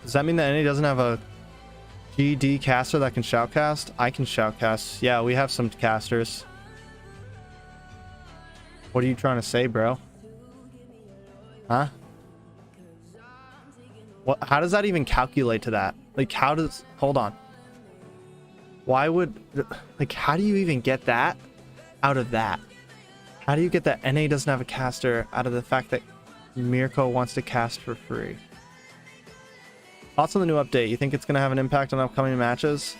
Does that mean that NA doesn't have a GD caster that can shoutcast? I can shoutcast. Yeah, we have some casters. What are you trying to say, bro? Huh? What? How does that even calculate to that? Like, how does... Hold on. Why would... Like, how do you even get that out of that? How do you get that NA doesn't have a caster out of the fact that Mirko wants to cast for free? Thoughts on the new update? You think it's going to have an impact on upcoming matches?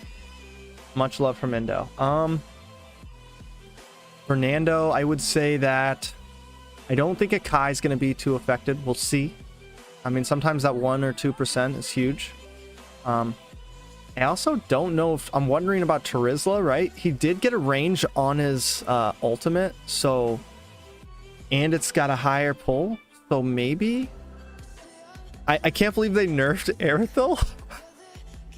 Much love from Indo. Fernando, I would say that I don't think a Kai is going to be too affected. We'll see. I mean, sometimes that 1 or 2% is huge. I also don't know if... I'm wondering about Terizla, right? He did get a range on his ultimate, so... And it's got a higher pull, so maybe... I can't believe they nerfed Aerithil.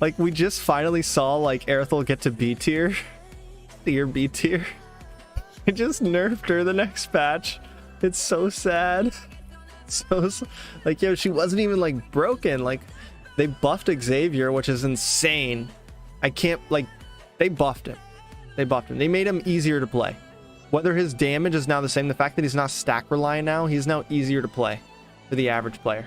Like, we just finally saw, like, Aerithil get to B tier. Tier B tier. They just nerfed her the next patch. It's so sad. So, like, yo, she wasn't even, like, broken. Like, they buffed Xavier, which is insane. I can't, like, they buffed him. They buffed him. They made him easier to play. Whether his damage is now the same, the fact that he's not stack reliant now, he's now easier to play for the average player.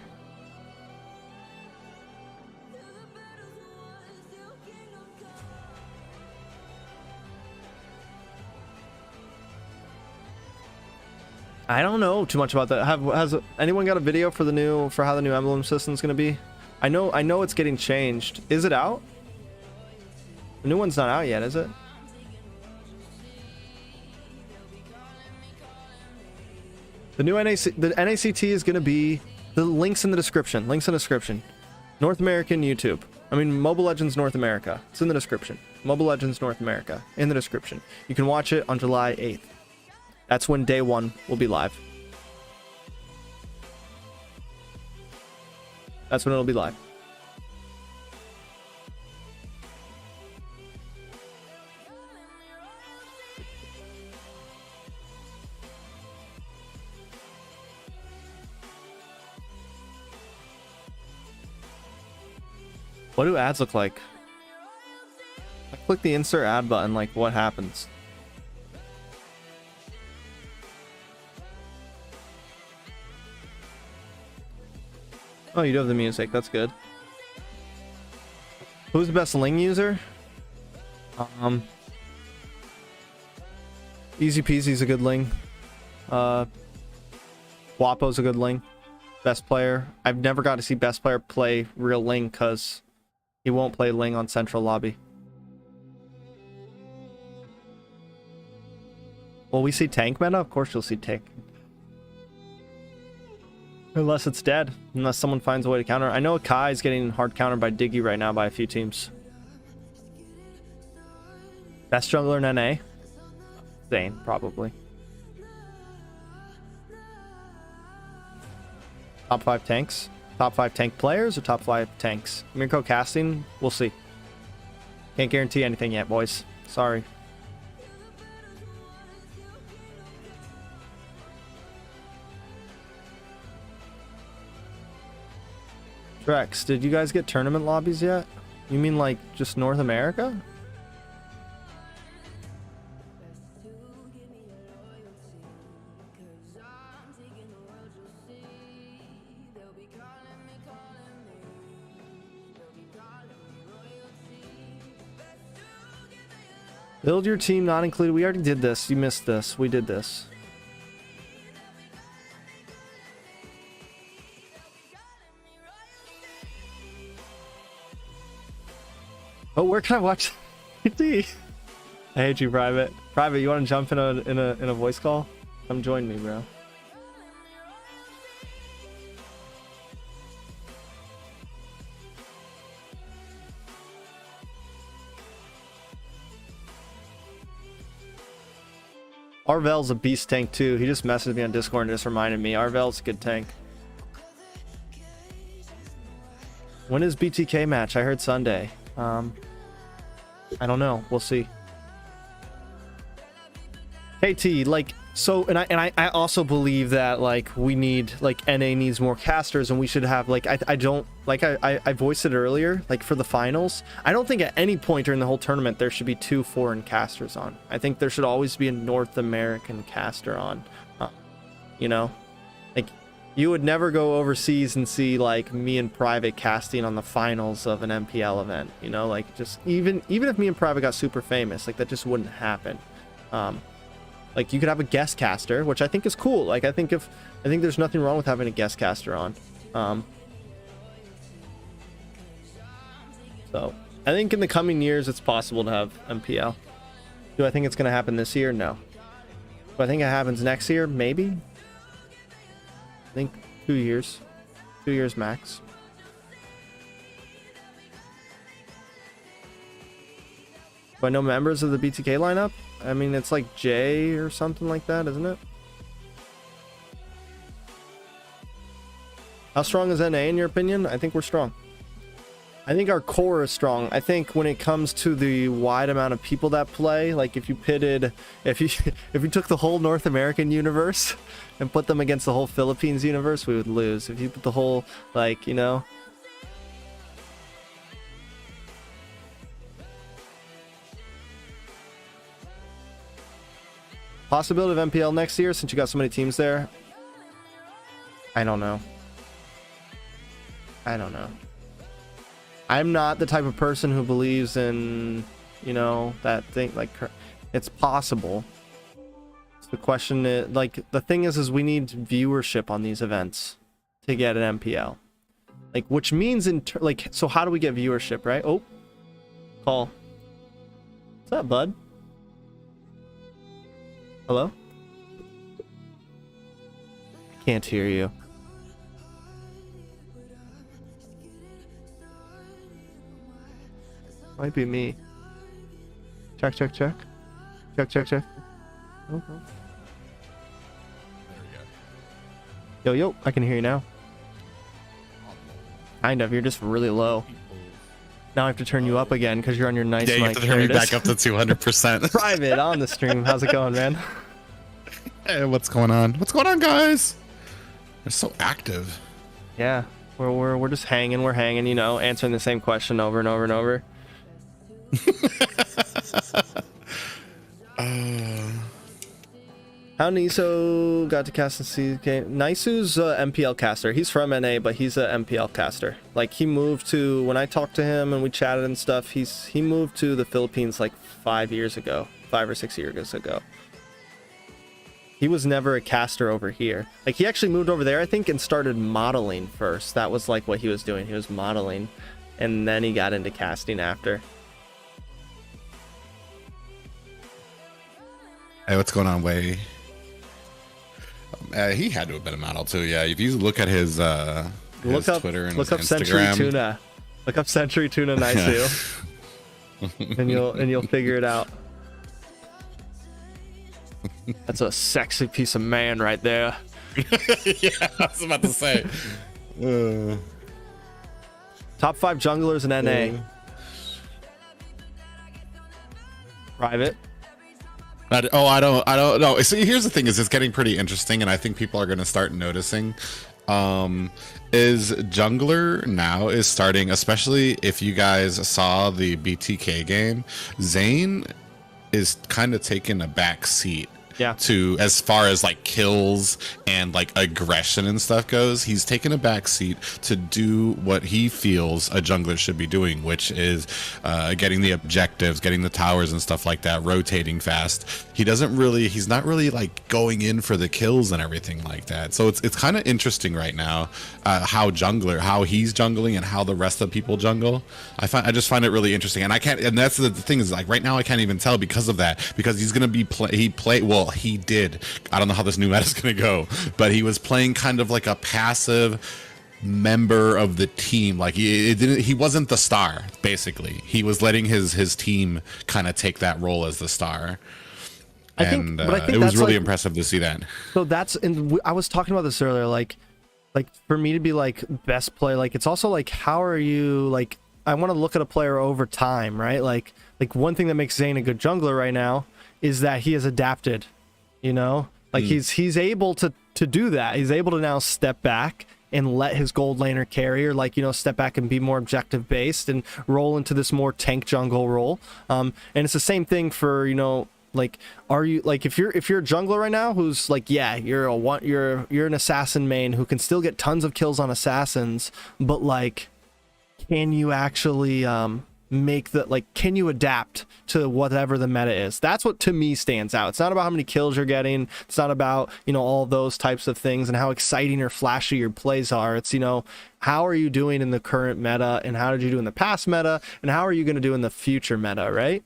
I don't know too much about that. Has anyone got a video for how the new emblem system is going to be? I know it's getting changed. Is it out? The new one's not out yet, is it? The new NACT is going to be the links in the description. Links in the description. North American YouTube. I mean, Mobile Legends North America. It's in the description. Mobile Legends North America in the description. You can watch it on July 8th. That's when day 1 will be live. That's when it'll be live. What do ads look like? I click the insert ad button, like what happens? Oh, you do have the music. That's good. Who's the best Ling user? Easy Peasy's a good Ling. Wapo's a good Ling. Best player. I've never got to see best player play real Ling because he won't play Ling on central lobby. Will we see tank meta? Of course you'll see tank. Unless it's dead. Unless someone finds a way to counter. I know Kai is getting hard countered by Diggy right now by a few teams. Best jungler in NA? Zane, probably. Top 5 tanks? Top 5 tank players or top 5 tanks? Mirko casting? We'll see. Can't guarantee anything yet, boys. Sorry. Trex, did you guys get tournament lobbies yet? You mean like just North America? Build your team not included. We already did this. You missed this. We did this. Oh, where can I watch? I hate you, Private. Private, you want to jump in a voice call? Come join me, bro. Arvel's a beast tank too. He just messaged me on Discord and just reminded me. Arvel's a good tank. When is BTK match? I heard Sunday. I don't know. We'll see. KT, like, so, and I also believe that, like, we need, like, NA needs more casters, and we should have, like, I don't, like, I voiced it earlier, like, for the finals, I don't think at any point during the whole tournament there should be 2 foreign casters on. I think there should always be a North American caster on, you know? Like, you would never go overseas and see, like, me and Private casting on the finals of an MPL event, you know? Like, just, even if me and Private got super famous, like, that just wouldn't happen. Like, you could have a guest caster, which I think is cool. Like, I think there's nothing wrong with having a guest caster on. So I think in the coming years it's possible to have MPL. Do I think it's going to happen this year? No. Do I think it happens next year? Maybe. I think 2 years. 2 years max. Do I know members of the BTK lineup? I mean, it's like Jay or something like that, isn't it? How strong is NA in your opinion? I think we're strong. I think our core is strong. I think when it comes to the wide amount of people that play, like if you took the whole North American universe and put them against the whole Philippines universe, we would lose. If you put the whole, like, you know, possibility of MPL next year since you got so many teams there? I don't know. I don't know. I'm not the type of person who believes in, you know, that thing. Like, it's possible. So the question is, like, the thing is we need viewership on these events to get an MPL. Like, which means like, so how do we get viewership, right? Oh, call. What's up, bud? Hello? I can't hear you. Might be me. Check, check, check. Check, check, check. Okay. Yo, yo, I can hear you now. Kind of, you're just really low. Now I have to turn you up again because you're on your nice mic. Yeah, you have to turn me back up to 200%. Private on the stream. How's it going, man? Hey, what's going on? What's going on, guys? They're so active. Yeah, we're just hanging. We're hanging, you know, answering the same question over and over and over. How Niso got to cast in CK? Nisu's MPL caster. He's from NA, but he's a MPL caster. Like, he moved to, when I talked to him and we chatted and stuff, he moved to the Philippines like 5 years ago, 5 or 6 years ago. He was never a caster over here. Like, he actually moved over there, I think, and started modeling first. That was like what he was doing. He was modeling, and then he got into casting after. Hey, what's going on, Way? He had to have been a model too. Yeah, if you look at his Twitter and look up Instagram. Century Tuna. Look up Century Tuna Nisu. and you'll figure it out. That's a sexy piece of man right there. Yeah, I was about to say. Top 5 junglers in NA. Private. I don't know. See, here's the thing: is it's getting pretty interesting, and I think people are going to start noticing. Is jungler now is starting, especially if you guys saw the BTK game. Zane is kind of taking a back seat Yeah. to, as far as like kills and like aggression and stuff goes. He's taken a back seat to do what he feels a jungler should be doing, which is getting the objectives, getting the towers and stuff like that, rotating fast. He's not really like going in for the kills and everything like that. So it's kind of interesting right now how he's jungling and how the rest of people jungle. I just find it really interesting, and and that's the thing is, like, right now I can't even tell because of that, because he's gonna be he did, I don't know how this new meta is gonna go, but he was playing kind of like a passive member of the team. Like he wasn't the star, basically. He was letting his team kind of take that role as the star. I think it was really impressive to see that. So I was talking about this earlier, like for me to be like best player, like it's also like, how are you, like, I want to look at a player over time, right? Like one thing that makes Zane a good jungler right now is that he has adapted, you know, like he's able to do that. He's able to now step back and let his gold laner carry, or like, you know, step back and be more objective based and roll into this more tank jungle role. And it's the same thing for, you know, like, are you, like, if you're a jungler right now who's like, yeah, you're an assassin main who can still get tons of kills on assassins, but like, can you actually can you adapt to whatever the meta is? That's what to me stands out. It's not about how many kills you're getting. It's not about, you know, all those types of things and how exciting or flashy your plays are. It's, you know, how are you doing in the current meta, and how did you do in the past meta, and how are you going to do in the future meta, right?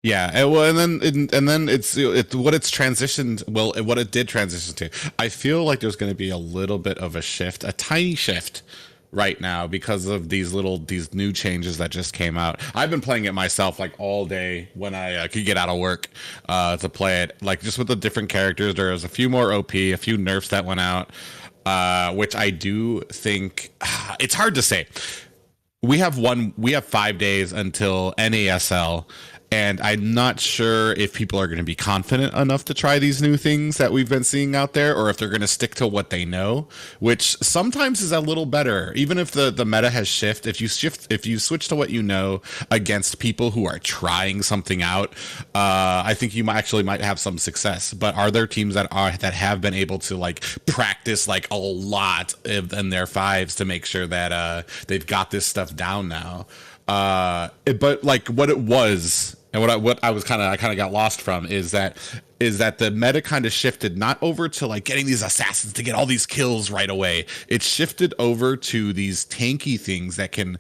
Yeah, well, and then it's what it's transitioned. Well, what it did transition to. I feel like there's going to be a little bit of a shift, a tiny shift, right now because of these new changes that just came out. I've been playing it myself like all day when I could get out of work to play it, like just with the different characters. There's a few more OP, a few nerfs that went out, which I do think it's hard to say. We have 5 days until NASL, and I'm not sure if people are going to be confident enough to try these new things that we've been seeing out there, or if they're going to stick to what they know, which sometimes is a little better. Even if the meta has shifted, if you switch to what you know against people who are trying something out, I think you might have some success. But are there teams that have been able to like practice like a lot in their fives to make sure that they've got this stuff down now? But like what it was, and what I kind of got lost from is that the meta kind of shifted not over to like getting these assassins to get all these kills right away. It shifted over to these tanky things that can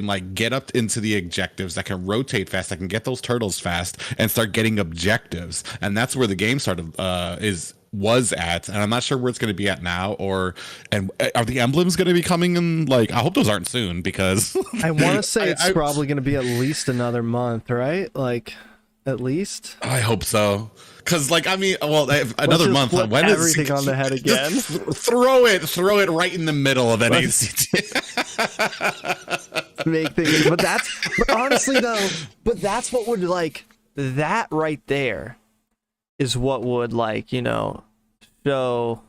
like get up into the objectives, that can rotate fast, that can get those turtles fast and start getting objectives. And that's where the game was at, and I'm not sure where it's going to be at now. And are the emblems going to be coming in? Like, I hope those aren't soon, because I want to say it's probably going to be at least another month, right? Like, at least. I hope so, because like, I mean, well, another month. When is everything on the head again? Throw it right in the middle of NACT. Make things, but honestly though, that's what would, like, that right there is what would, like, you know, show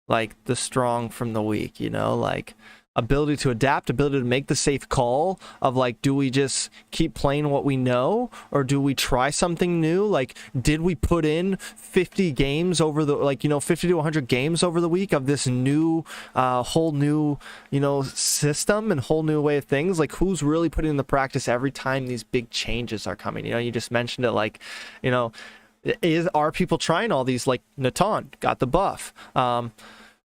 like the strong from the weak, you know, like ability to adapt, ability to make the safe call of like, do we just keep playing what we know, or do we try something new? Like, did we put in 50 games over the, like, you know, 50 to 100 games over the week of this new whole new, you know, system and whole new way of things? Like, who's really putting in the practice every time these big changes are coming? You know, you just mentioned it, like, you know, are people trying all these? Like Natan got the buff.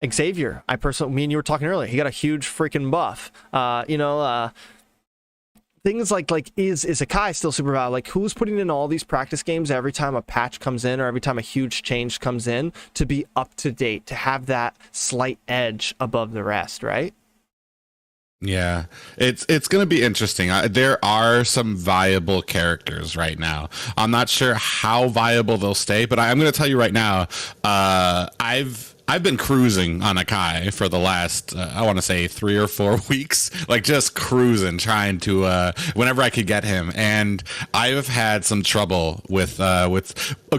Xavier, me and you were talking earlier, he got a huge freaking buff. You know, things like is Akai still super valuable? Like, who's putting in all these practice games every time a patch comes in, or every time a huge change comes in, to be up to date, to have that slight edge above the rest, right? Yeah, it's going to be interesting. There are some viable characters right now. I'm not sure how viable they'll stay, but I'm going to tell you right now, I've been cruising on Akai for the last, I want to say 3 or 4 weeks, like just cruising, trying to, whenever I could get him. And I've had some trouble with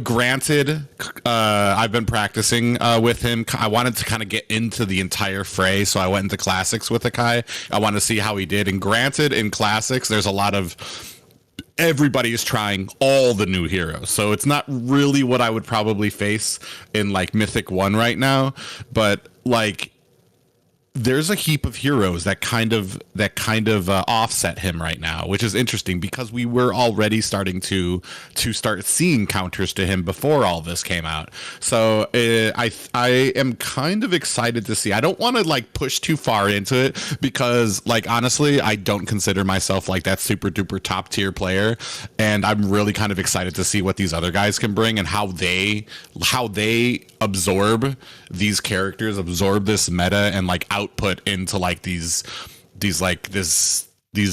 granted, I've been practicing with him. I wanted to kind of get into the entire fray, so I went into classics with Akai. I wanted to see how he did. And granted, in classics, there's a lot of everybody is trying all the new heroes. So it's not really what I would probably face in like Mythic 1 right now, but like there's a heap of heroes that kind of offset him right now, which is interesting because we were already starting to start seeing counters to him before all this came out. So I am kind of excited to see. I don't want to like push too far into it because like honestly I don't consider myself like that super duper top tier player, and I'm really kind of excited to see what these other guys can bring and how they absorb these characters, absorb this meta, and like output into like these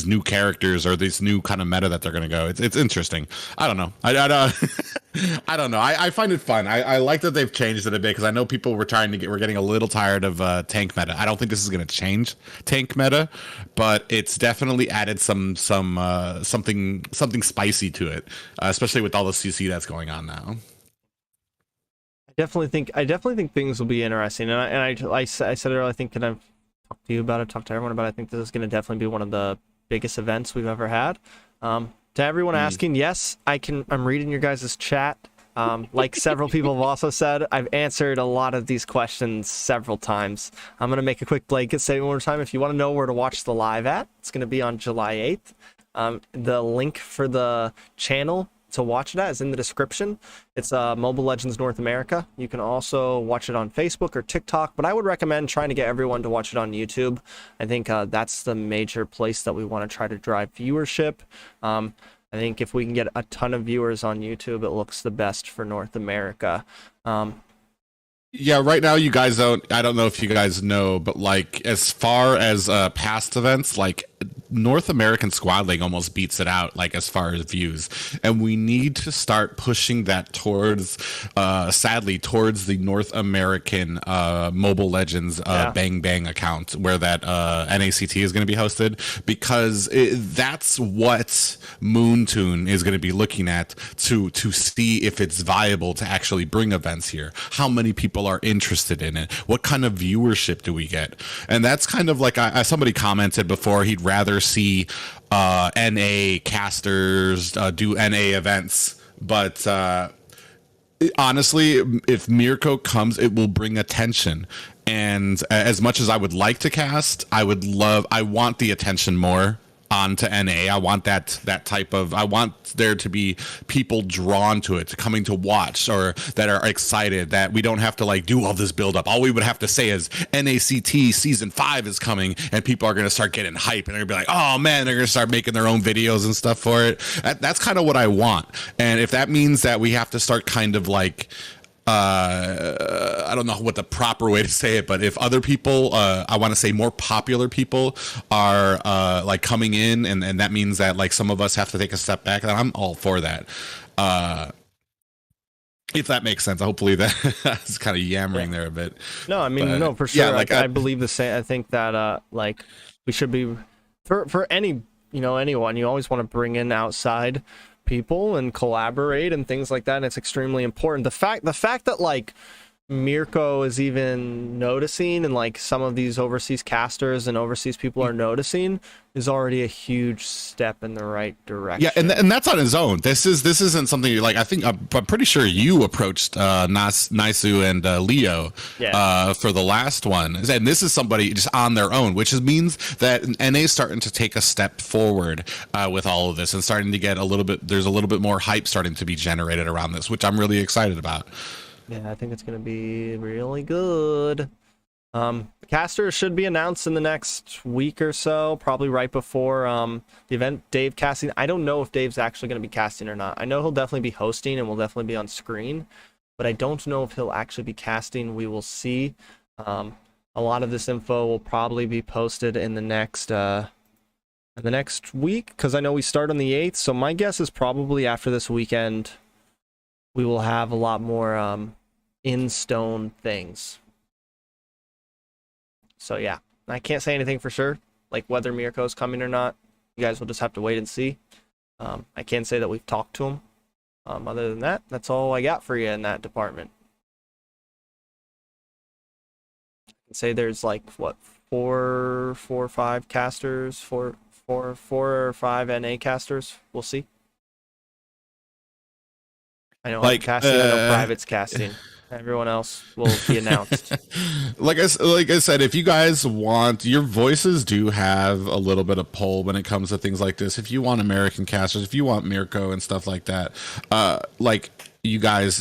new characters or this new kind of meta that they're gonna go. It's interesting. I don't know. I don't I don't know. I find it fun. I like that they've changed it a bit because I know people were we're getting a little tired of tank meta. I don't think this is gonna change tank meta, but it's definitely added something spicy to it, especially with all the CC that's going on now. I definitely think things will be interesting, and I said it earlier. I think, and I've talked to you about it, talked to everyone about it. I think this is going to definitely be one of the biggest events we've ever had. To everyone asking, yes, I'm reading your guys' chat. Like several people have also said, I've answered a lot of these questions several times. I'm going to make a quick blanket statement one more time. If you want to know where to watch the live at, it's going to be on July 8th. The link for the channel to watch it at is in the description. It's Mobile Legends North America. You can also watch it on Facebook or TikTok, but I would recommend trying to get everyone to watch it on YouTube. I think that's the major place that we want to try to drive viewership. I think if we can get a ton of viewers on YouTube, it looks the best for North America. Yeah, right now you guys I don't know if you guys know, but like as far as past events, like North American Squad League almost beats it out, like as far as views, and we need to start pushing that towards sadly towards the North American Mobile Legends Bang Bang account where that NACT is going to be hosted, because that's what Moontune is going to be looking at to see if it's viable to actually bring events here. How many people are interested in it? What kind of viewership do we get? And that's kind of like somebody commented before he'd rather see NA casters do NA events, but honestly, if Mirko comes, it will bring attention. And as much as I would like to cast, I want the attention more onto NA. I want that type of, I want there to be people drawn to it, coming to watch, or that are excited, that we don't have to like do all this build up. All we would have to say is NACT season 5 is coming, and people are going to start getting hype, and they're going to be like, oh man, they're going to start making their own videos and stuff for it. That's kind of what I want. And if that means that we have to start kind of like, I don't know what the proper way to say it, but if other people, I want to say more popular people are like coming in, and that means that like some of us have to take a step back, then I'm all for that. If that makes sense. Hopefully that's kind of yammering there a bit. No, I mean, no, for sure. Yeah, like I believe the same. I think that like we should be for any, anyone, you always want to bring in outside people and collaborate and things like that, and it's extremely important. The fact that like Mirko is even noticing, and like some of these overseas casters and overseas people are noticing, is already a huge step in the right direction. Yeah, and that's on his own. This isn't something like, I think I'm pretty sure you approached Naisu and Leo for the last one, and this is somebody just on their own, which means that NA is starting to take a step forward with all of this, and starting to get there's a little bit more hype starting to be generated around this, which I'm really excited about. Yeah, I think it's going to be really good. The casters should be announced in the next week or so, probably right before the event. Dave casting. I don't know if Dave's actually going to be casting or not. I know he'll definitely be hosting and will definitely be on screen, but I don't know if he'll actually be casting. We will see. A lot of this info will probably be posted in the next week, because I know we start on the 8th, so my guess is probably after this weekend we will have a lot more in-stone things. So yeah, I can't say anything for sure, like whether Mirko's coming or not. You guys will just have to wait and see. I can say that we've talked to him. Other than that, that's all I got for you in that department. I can say there's like, what, four or five casters, four or five NA casters. We'll see. I know I'm Like, casting. I know Private's casting. Everyone else will be announced. like I said, if you guys want, your voices do have a little bit of pull when it comes to things like this. If you want American casters, if you want Mirko and stuff like that, like you guys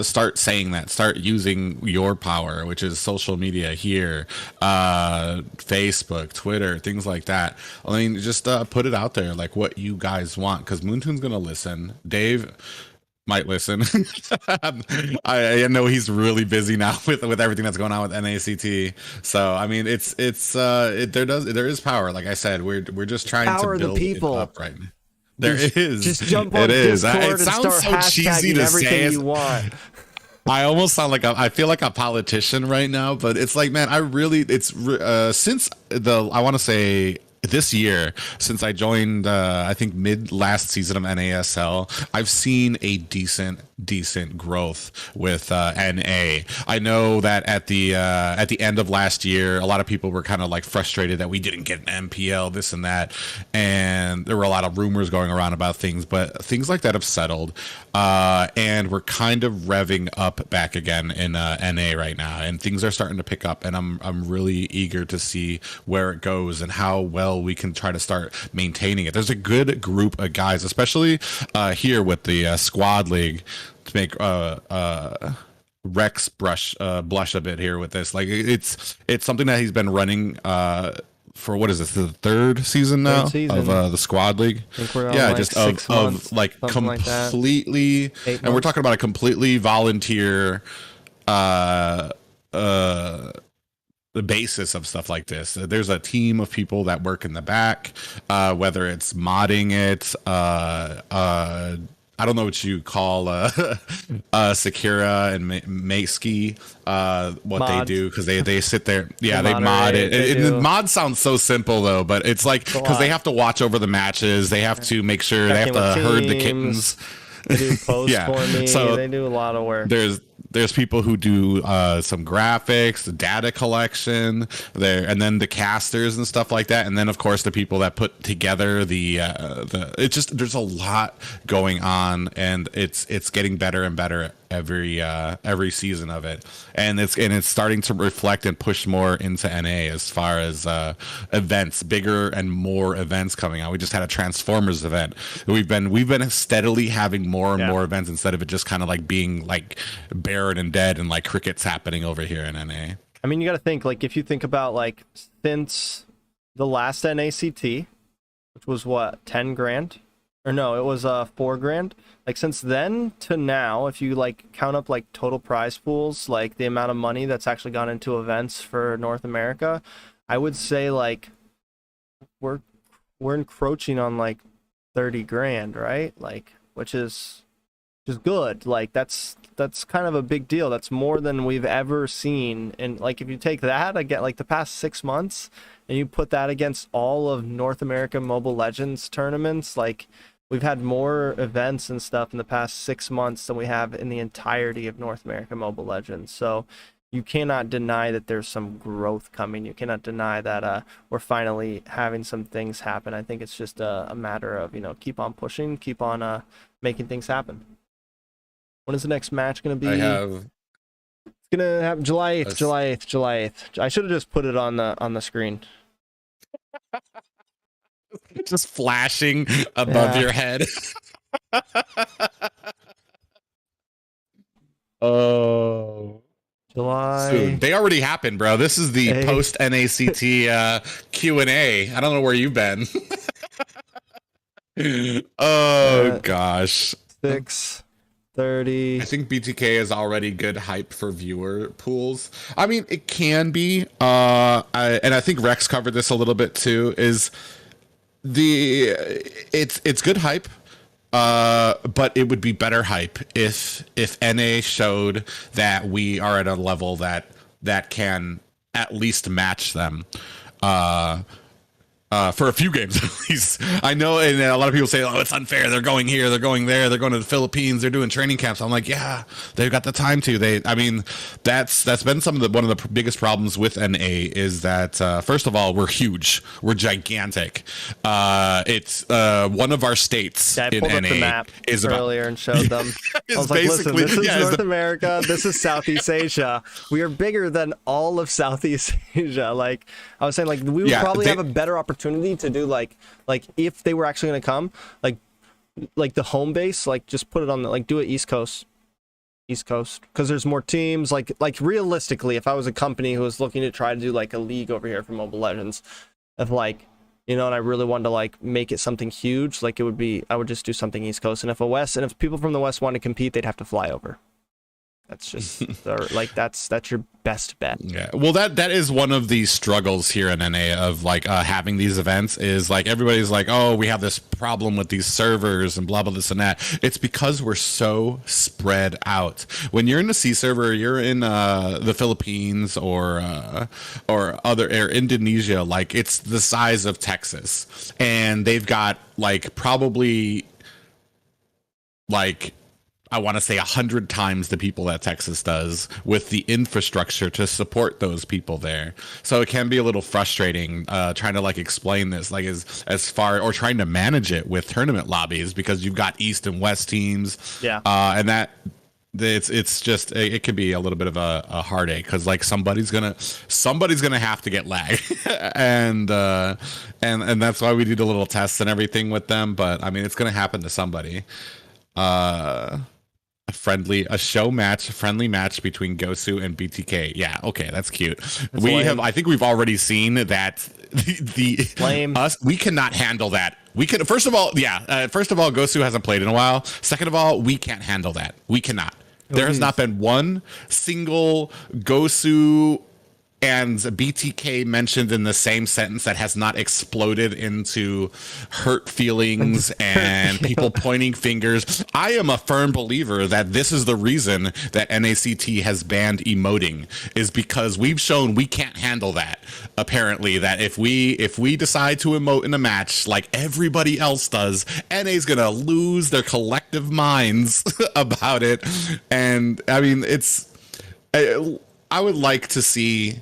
start saying that, start using your power, which is social media here, Facebook, Twitter, things like that. I mean, just put it out there, like what you guys want, because Moontoon's gonna listen. Dave might listen. I know he's really busy now with everything that's going on with NACT. So I mean, there is power. Like I said, we're just trying Power to of the build people. it up right now. There is. Just jump on Discord and start hashtagging everything you want. I almost sound like I feel like a politician right now, but it's like, man, since I want to say this year, since I joined, I think mid last season of NASL, I've seen a decent growth with NA. I know that at the end of last year, a lot of people were kind of like frustrated that we didn't get an MPL, this and that, and there were a lot of rumors going around about things, but things like that have settled, and we're kind of revving up back again in NA right now, and things are starting to pick up, and I'm really eager to see where it goes and how well we can try to start maintaining it. There's a good group of guys, especially here with the squad league, to make Rex blush a bit here with this. Like it's something that he's been running for, what is this, the third season now of the squad league? I think we're on just 6 months, of like completely, like and we're talking about a completely volunteer the basis of stuff like this. There's a team of people that work in the back, whether it's modding it, I don't know what you call Sakura and Maisky, what Mods. they do, because they sit there, yeah, They they mod it. moderate, they The do. mod sounds so simple though, but it's like, because they have to watch over the matches, they have to make sure, they have to herd the kittens. They do posts Yeah, for me. so They do a lot of work. There's people who do some graphics, the data collection there, and then the casters and stuff like that, and then of course the people that put together it's just, there's a lot going on, and it's getting better and better every season of it, and it's starting to reflect and push more into NA as far as events, bigger and more events coming out. We just had a Transformers event. We've been steadily having more and more events, instead of it just kind of like being like barren and dead and like crickets happening over here in NA. I mean, you got to think, like, if you think about, like, since the last NACT, which was what, 10 grand? Or no, it was 4 grand. Like, since then to now, if you like count up like total prize pools, like the amount of money that's actually gone into events for North America, I would say like we're encroaching on like 30 grand, right? Like, which is good. Like that's kind of a big deal. That's more than we've ever seen. And like, if you take that again, like the past 6 months, and you put that against all of North American Mobile Legends tournaments, like we've had more events and stuff in the past 6 months than we have in the entirety of North American Mobile Legends. So you cannot deny that there's some growth coming. You cannot deny that we're finally having some things happen. I think it's just a matter of, keep on pushing, keep on making things happen. When is the next match going to be? It's going to happen July 8th, July 8th. I should have just put it on the screen. Just flashing above your head. Oh, July. soon. They already happened, bro. This is the post NACT Q&A. I don't know where you've been. Oh gosh. 6:30. I think BTK is already good hype for viewer pools. I mean, it can be. And I think Rex covered this a little bit too. It's good hype. But it would be better hype if NA showed that we are at a level that can at least match them. For a few games at least. I know, and a lot of people say, "Oh, it's unfair. They're going here, they're going there, they're going to the Philippines, they're doing training camps." I'm like, yeah, they've got the time to. I mean, that's been one of the biggest problems with NA is that first of all, we're huge, we're gigantic. It's one of our states Yeah, I in pulled up NA the map is about earlier and showed them. I was like, listen, this is North America, this is Southeast Asia. We are bigger than all of Southeast Asia. Like I was saying, like we would probably have a better opportunity to do like if they were actually going to come, like the home base, like just put it on the, like do it East Coast, because there's more teams. Like realistically, if I was a company who was looking to try to do like a league over here for Mobile Legends, if like, you know, and I really wanted to like make it something huge, like it would be, I would just do something East Coast. And if people from the West want to compete, they'd have to fly over. That's just like that's your best bet. Yeah, well, that is one of the struggles here in NA of like having these events is like everybody's like, oh, we have this problem with these servers and blah blah this and that. It's because we're so spread out. When you're in a C server, you're in the Philippines or Indonesia, like it's the size of Texas, and they've got like probably like, I want to say 100 times the people that Texas does with the infrastructure to support those people there. So it can be a little frustrating trying to like explain this, like as far, or trying to manage it with tournament lobbies because you've got East and West teams. Yeah. And that it's just, it could be a little bit of a heartache because like somebody's gonna have to get lag. and that's why we did a little tests and everything with them. But I mean, it's going to happen to somebody. A friendly match between Gosu and BTK. Yeah, okay, that's cute. I think we've already seen that we cannot handle that. First of all, Gosu hasn't played in a while. Second of all, we can't handle that. We cannot. There has not been one single Gosu and BTK mentioned in the same sentence that has not exploded into hurt feelings and people pointing fingers. I am a firm believer that this is the reason that NACT has banned emoting, is because we've shown we can't handle that. Apparently, that if we decide to emote in a match like everybody else does, NA's gonna lose their collective minds about it. And I mean, I would like to see.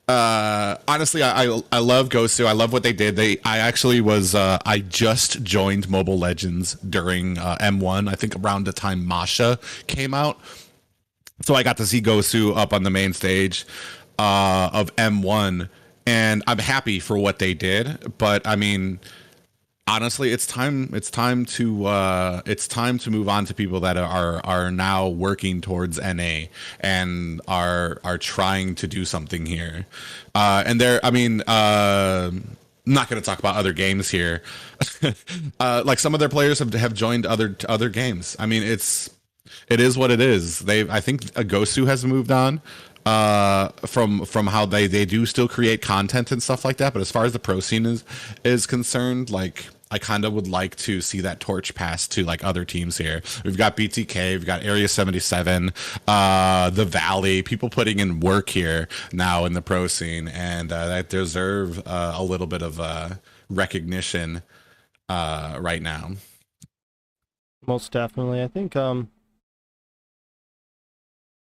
Honestly, I love Gosu. I love what they did. I just joined Mobile Legends during M1. I think around the time Masha came out, so I got to see Gosu up on the main stage of M1, and I'm happy for what they did. But I mean, honestly, it's time to move on to people that are now working towards NA and are trying to do something here. And I'm not going to talk about other games here. Like some of their players have joined other games. I mean, it is what it is. I think Gosu has moved on from how they do still create content and stuff like that. But as far as the pro scene is concerned, like I kind of would like to see that torch pass to like other teams here. We've got BTK, we've got Area 77, the Valley, people putting in work here now in the pro scene, and that deserve a little bit of recognition right now. Most definitely. I think all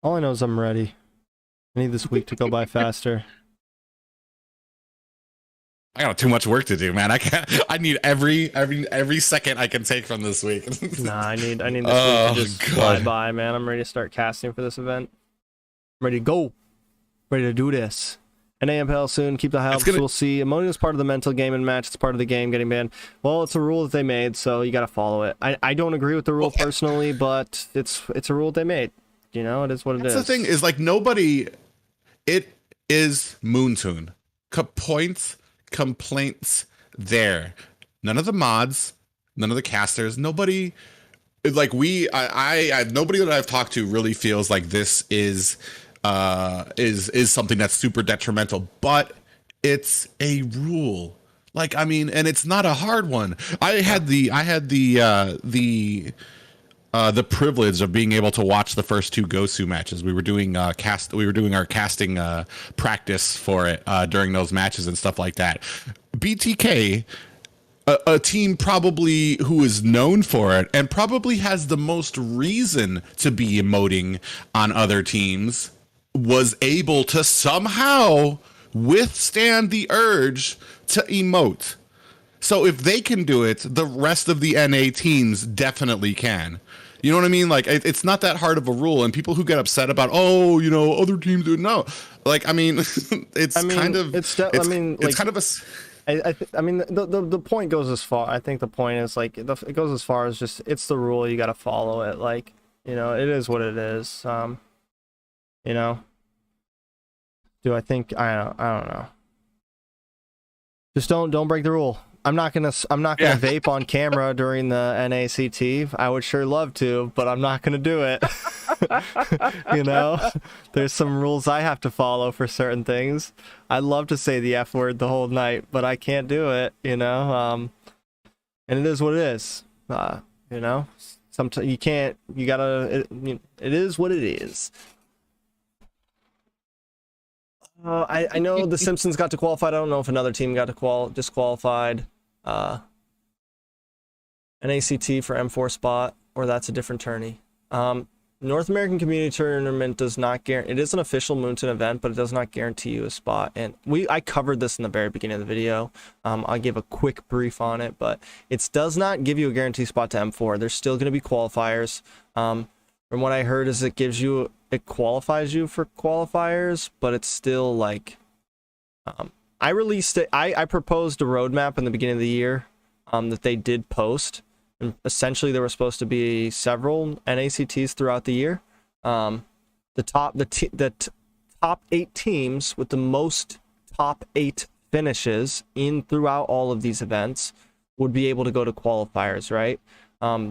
I know is I'm ready. I need this week to go by faster. I got too much work to do, man. I need every second I can take from this week. Nah, I need this week to just fly by, man. I'm ready to start casting for this event. I'm ready to go. Ready to do this. NAMPL soon. Keep the high hopes. We'll see. Emoting is part of the mental game and match. It's part of the game getting banned. Well, it's a rule that they made, so you got to follow it. I don't agree with the rule personally, but it's a rule they made. You know, it is what it is. That's the thing is, like, nobody. It is Moontoon. Complaints there. None of the mods, none of the casters, nobody. Like nobody that I've talked to really feels like this is something that's super detrimental, but it's a rule. Like, I mean, and it's not a hard one. I had the the privilege of being able to watch the first two Gosu matches. We were doing our casting practice for it during those matches and stuff like that. BTK, a team probably who is known for it and probably has the most reason to be emoting on other teams, was able to somehow withstand the urge to emote. So if they can do it, the rest of the NA teams definitely can. You know what I mean? Like, it's not that hard of a rule. And people who get upset about, oh, you know, other teams do, no. Like, I mean, it's kind of a. I mean, the point goes as far. I think the point is like it goes as far as just it's the rule. You got to follow it. Like, you know, it is what it is. You know. Do I think I don't know. Just don't break the rule. I'm not gonna vape on camera during the NACT. I would sure love to, but I'm not gonna do it. You know, there's some rules I have to follow for certain things. I'd love to say the F word the whole night, but I can't do it. You know, and it is what it is. You know, sometimes you can't. You gotta. It is what it is. I know the Simpsons got to qualify. I don't know if another team got to disqualified. NACT for M4 spot, or that's a different tourney. North American Community Tournament does not guarantee. It is an official Moonton event, but it does not guarantee you a spot. And I covered this in the very beginning of the video. I'll give a quick brief on it, but it does not give you a guaranteed spot to M4. There's still going to be qualifiers. From what I heard is it qualifies you for qualifiers, but it's still like I released it. I proposed a roadmap in the beginning of the year that they did post, and essentially there were supposed to be several NACTs throughout the year. The top 8 teams with the most top 8 finishes throughout all of these events would be able to go to qualifiers, right?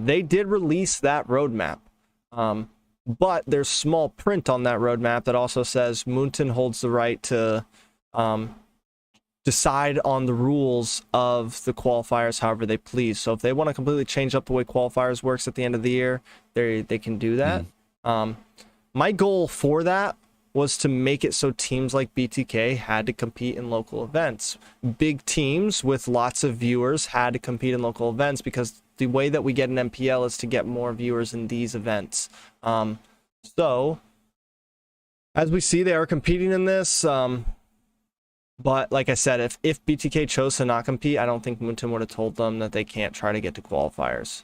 They did release that roadmap. But there's small print on that roadmap that also says Moonton holds the right to decide on the rules of the qualifiers however they please. So if they want to completely change up the way qualifiers works at the end of the year, they can do that. My goal for that was to make it so teams like BTK had to compete in local events. Big teams with lots of viewers had to compete in local events because the way that we get an MPL is to get more viewers in these events. So as we see, they are competing in this. But like I said, if BTK chose to not compete, I don't think Moonton would have told them that they can't try to get to qualifiers.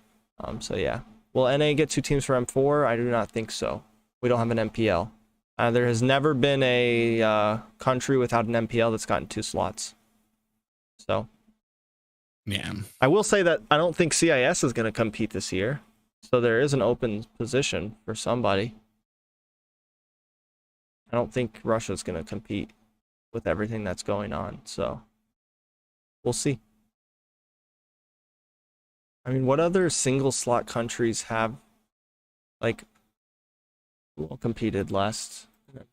So yeah. Will NA get 2 teams for M4? I do not think so. We don't have an MPL. There has never been a country without an MPL that's gotten 2 slots. So yeah, I will say that I don't think CIS is going to compete this year. So there is an open position for somebody. I don't think Russia's going to compete with everything that's going on. So we'll see. I mean, what other single slot countries have competed last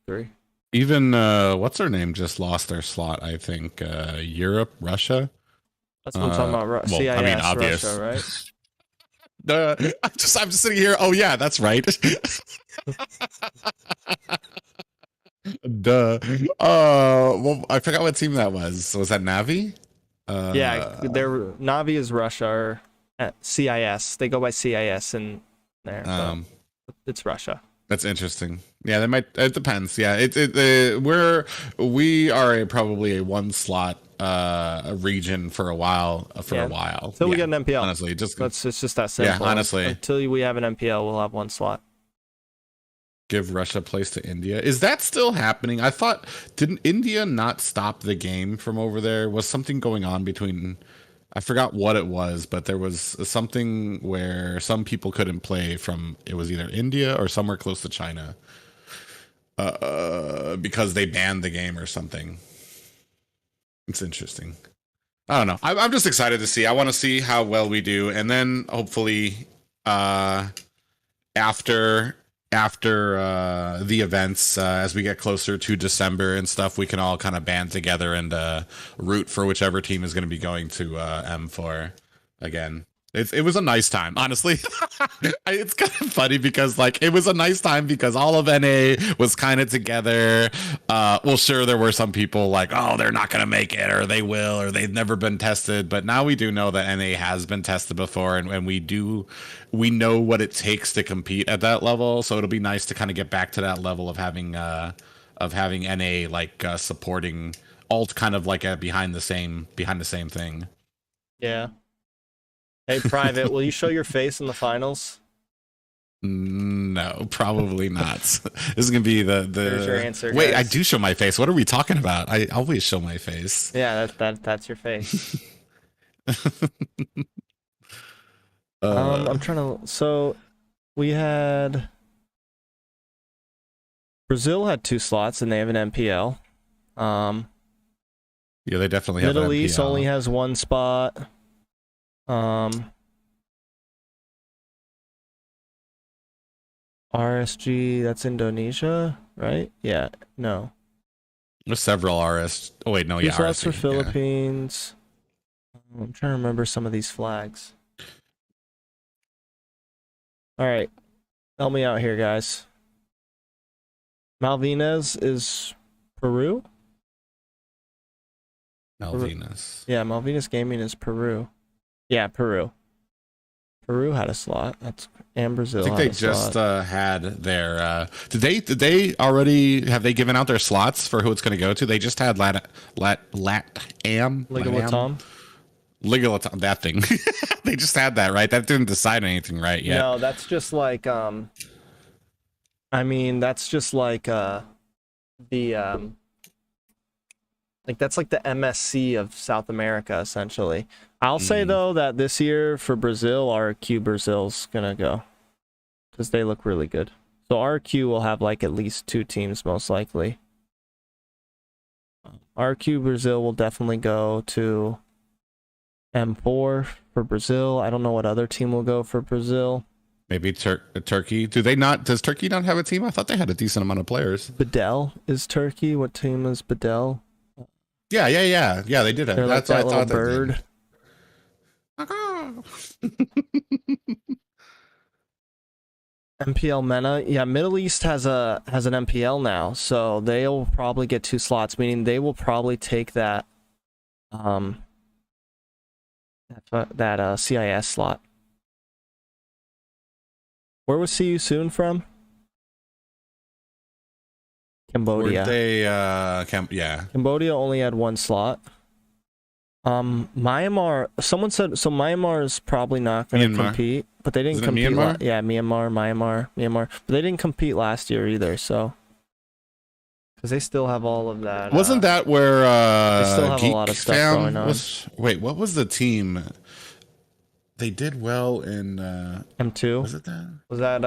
3? Even what's her name just lost their slot, I think. Europe, Russia. That's what I'm talking about. CIS, I mean, obvious. Russia, right? I'm just sitting here. Oh yeah, that's right. Duh. Well, I forgot what team that was. Was that Navi? Yeah, Navi is Russia, or CIS. They go by CIS in there. It's Russia. That's interesting. Yeah, they might. It depends. Yeah, we are probably a 1 slot region for a while. Until we get an MPL. Honestly, it's just that simple. Yeah, honestly, until we have an MPL, we'll have 1 slot. Give Russia place to India. Is that still happening? I thought, didn't India not stop the game from over there? Was something going on between, I forgot what it was, but there was something where some people couldn't play from, it was either India or somewhere close to China, because they banned the game or something. It's interesting. I don't know. I'm just excited to see. I want to see how well we do. And then hopefully after the events, as we get closer to December and stuff, we can all kind of band together and root for whichever team is going to be going to M4 again. It was a nice time, honestly. It's kind of funny because like it was a nice time because all of NA was kind of together. Well, sure, there were some people like, oh, they're not gonna make it, or they will, or they've never been tested. But now we do know that NA has been tested before, and we know what it takes to compete at that level. So it'll be nice to kind of get back to that level of having NA like supporting alt kind of like behind the same thing. Yeah. Hey, Private, will you show your face in the finals? No, probably not. This is gonna be the. There's your answer. Wait, guys. I do show my face. What are we talking about? I always show my face. Yeah, that's your face. Uh, I'm trying to. So we had Brazil had 2 slots and they have an MPL. yeah, they definitely have. Middle an East MPL. only has 1 spot. RSG, that's Indonesia, right? Yeah, no. There's several RS. Oh wait, no, 2 yeah, slots for RSC, yeah. Philippines. I'm trying to remember some of these flags. All right, help me out here, guys. Malvinas is Peru? Malvinas. Yeah, Malvinas Gaming is Peru. Yeah, Peru. Peru had a slot. That's and Brazil. I think had they a just slot. had their. Did they already have they given out their slots for who it's going to go to? They just had Liga Latam. that thing. They just had that, right? That didn't decide anything, right? Yet. No, that's just like I mean, that's just like the like that's like the MSC of South America essentially. I'll say though that this year for Brazil, RQ Brazil's gonna go because they look really good. So RQ will have like at least 2 teams most likely. RQ Brazil will definitely go to M4 for Brazil. I don't know what other team will go for Brazil. Maybe Turkey. Do they not? Does Turkey not have a team? I thought they had a decent amount of players. Bedell is Turkey. What team is Bedell? Yeah. They did have. They're like That's what that I little thought. bird. MPL MENA. Yeah, Middle East has an MPL now, so they'll probably get 2 slots, meaning they will probably take that CIS slot. Where was See You Soon from? Cambodia. Were they yeah. Cambodia only had 1 slot. Myanmar, someone said so Myanmar is probably not going to compete, but they didn't compete. Yeah, Myanmar, but they didn't compete last year either, so because they still have all of that. Wasn't that where they still have a lot of stuff going on? Wait, what was the team? They did well in M2. Was it that? Was that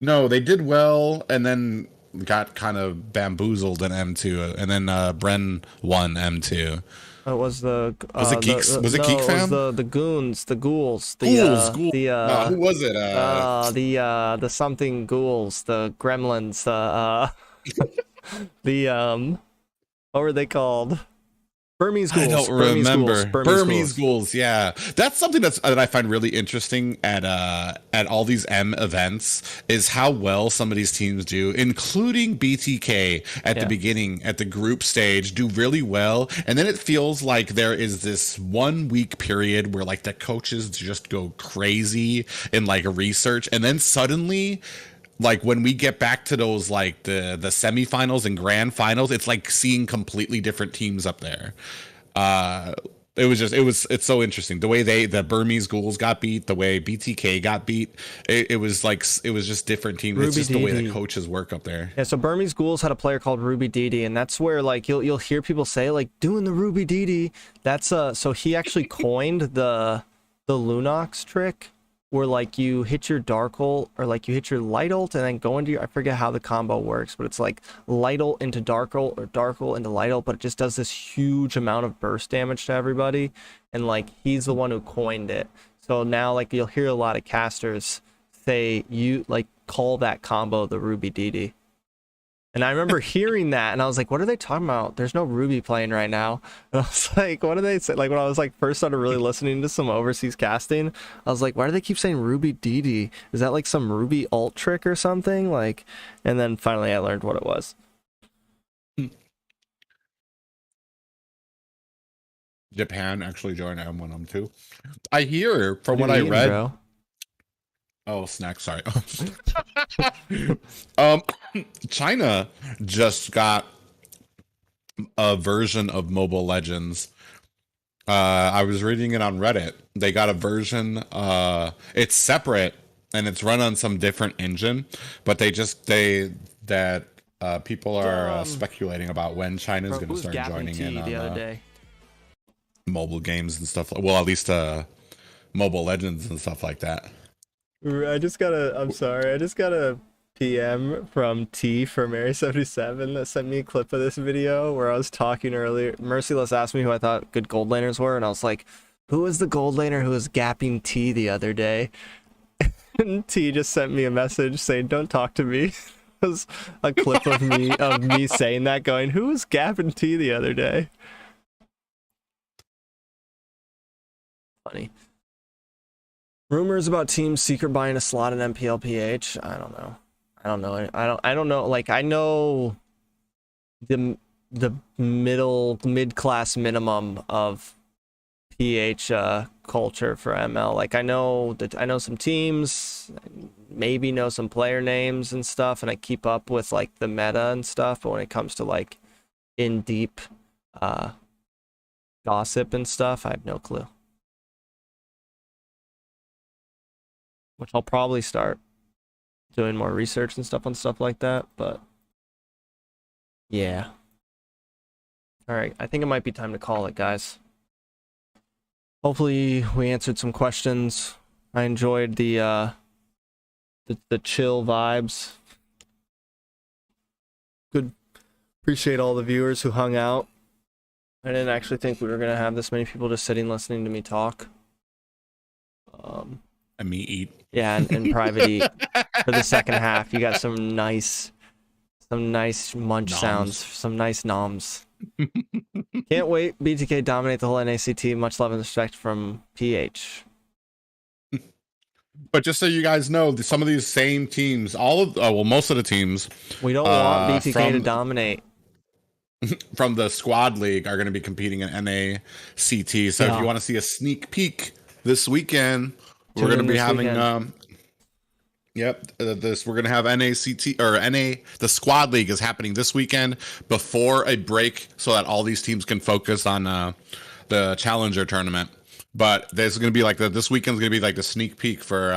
No, they did well and then got kind of bamboozled in M2, and then Bren won M2. It was the was it Geeks? Was it Geek Fam? It was the goons, the ghouls, Ghouls. who was it? The something ghouls, the gremlins, the what were they called? Burmese ghouls. I don't remember. Burmese ghouls. ghouls. Yeah, that's something that I find really interesting at all these M events is how well some of these teams do, including BTK at the beginning, at the group stage, do really well, and then it feels like there is this 1 week period where like the coaches just go crazy in like research, and then suddenly, like when we get back to those like the semifinals and grand finals, it's like seeing completely different teams up there. It's so interesting the way the Burmese ghouls got beat, the way BTK got beat. It was just different teams. It's just the way the coaches work up there. Yeah, so Burmese ghouls had a player called Ruby Didi, and that's where like you'll hear people say like doing the Ruby Didi. That's so he actually coined the Lunox trick, where like you hit your dark ult or like you hit your light ult and then go into your, I forget how the combo works, but it's like light ult into dark ult or dark ult into light ult, but it just does this huge amount of burst damage to everybody, and like he's the one who coined it. So now like you'll hear a lot of casters say you like call that combo the Ruby Didi. And I remember hearing that, and I was like, "What are they talking about? There's no Ruby playing right now." And I was like, "What do they say?" Like when I was like first started really listening to some overseas casting, I was like, "Why do they keep saying Ruby DD? Is that like some Ruby alt trick or something?" Like, and then finally I learned what it was. Japan actually joined M1, M2. I hear from What what are I you eating, read. bro? Oh, snack. Sorry. China just got a version of Mobile Legends. I was reading it on Reddit. They got a version. It's separate and it's run on some different engine, but people are speculating about when China's going to start joining in on the other day. mobile games and stuff. Well, at least Mobile Legends and stuff like that. I'm sorry, I just got a PM from T for Mary77 that sent me a clip of this video where I was talking earlier. Merciless asked me who I thought good gold laners were, and I was like, who was the gold laner who was gapping T the other day? And T just sent me a message saying, don't talk to me. It was a clip of me saying that, going, who was gapping T the other day? Funny. Rumors about teams secret buying a slot in MPLPH. I don't know. I don't know. Like, I know the mid-class minimum of PH culture for ML. Like, I know some teams, maybe know some player names and stuff, and I keep up with like the meta and stuff. But when it comes to like in deep gossip and stuff, I have no clue. Which I'll probably start doing more research and stuff on stuff like that, but yeah. All right, I think it might be time to call it, guys. Hopefully we answered some questions. I enjoyed the chill vibes. Good. Appreciate all the viewers who hung out. I didn't actually think we were gonna have this many people just sitting listening to me talk. And me eat. Yeah, and private eat for the second half. You got some nice munch sounds, some nice noms. Can't wait. BTK dominate the whole NACT. Much love and respect from PH. But just so you guys know, some of these same teams, most of the teams, we don't want BTK to dominate. From the squad league are going to be competing in NACT. So if you want to see a sneak peek this weekend, we're going to be having we're going to have NACT or the squad league is happening this weekend before a break so that all these teams can focus on the challenger tournament. But there's going to be like this weekend's going to be like the sneak peek for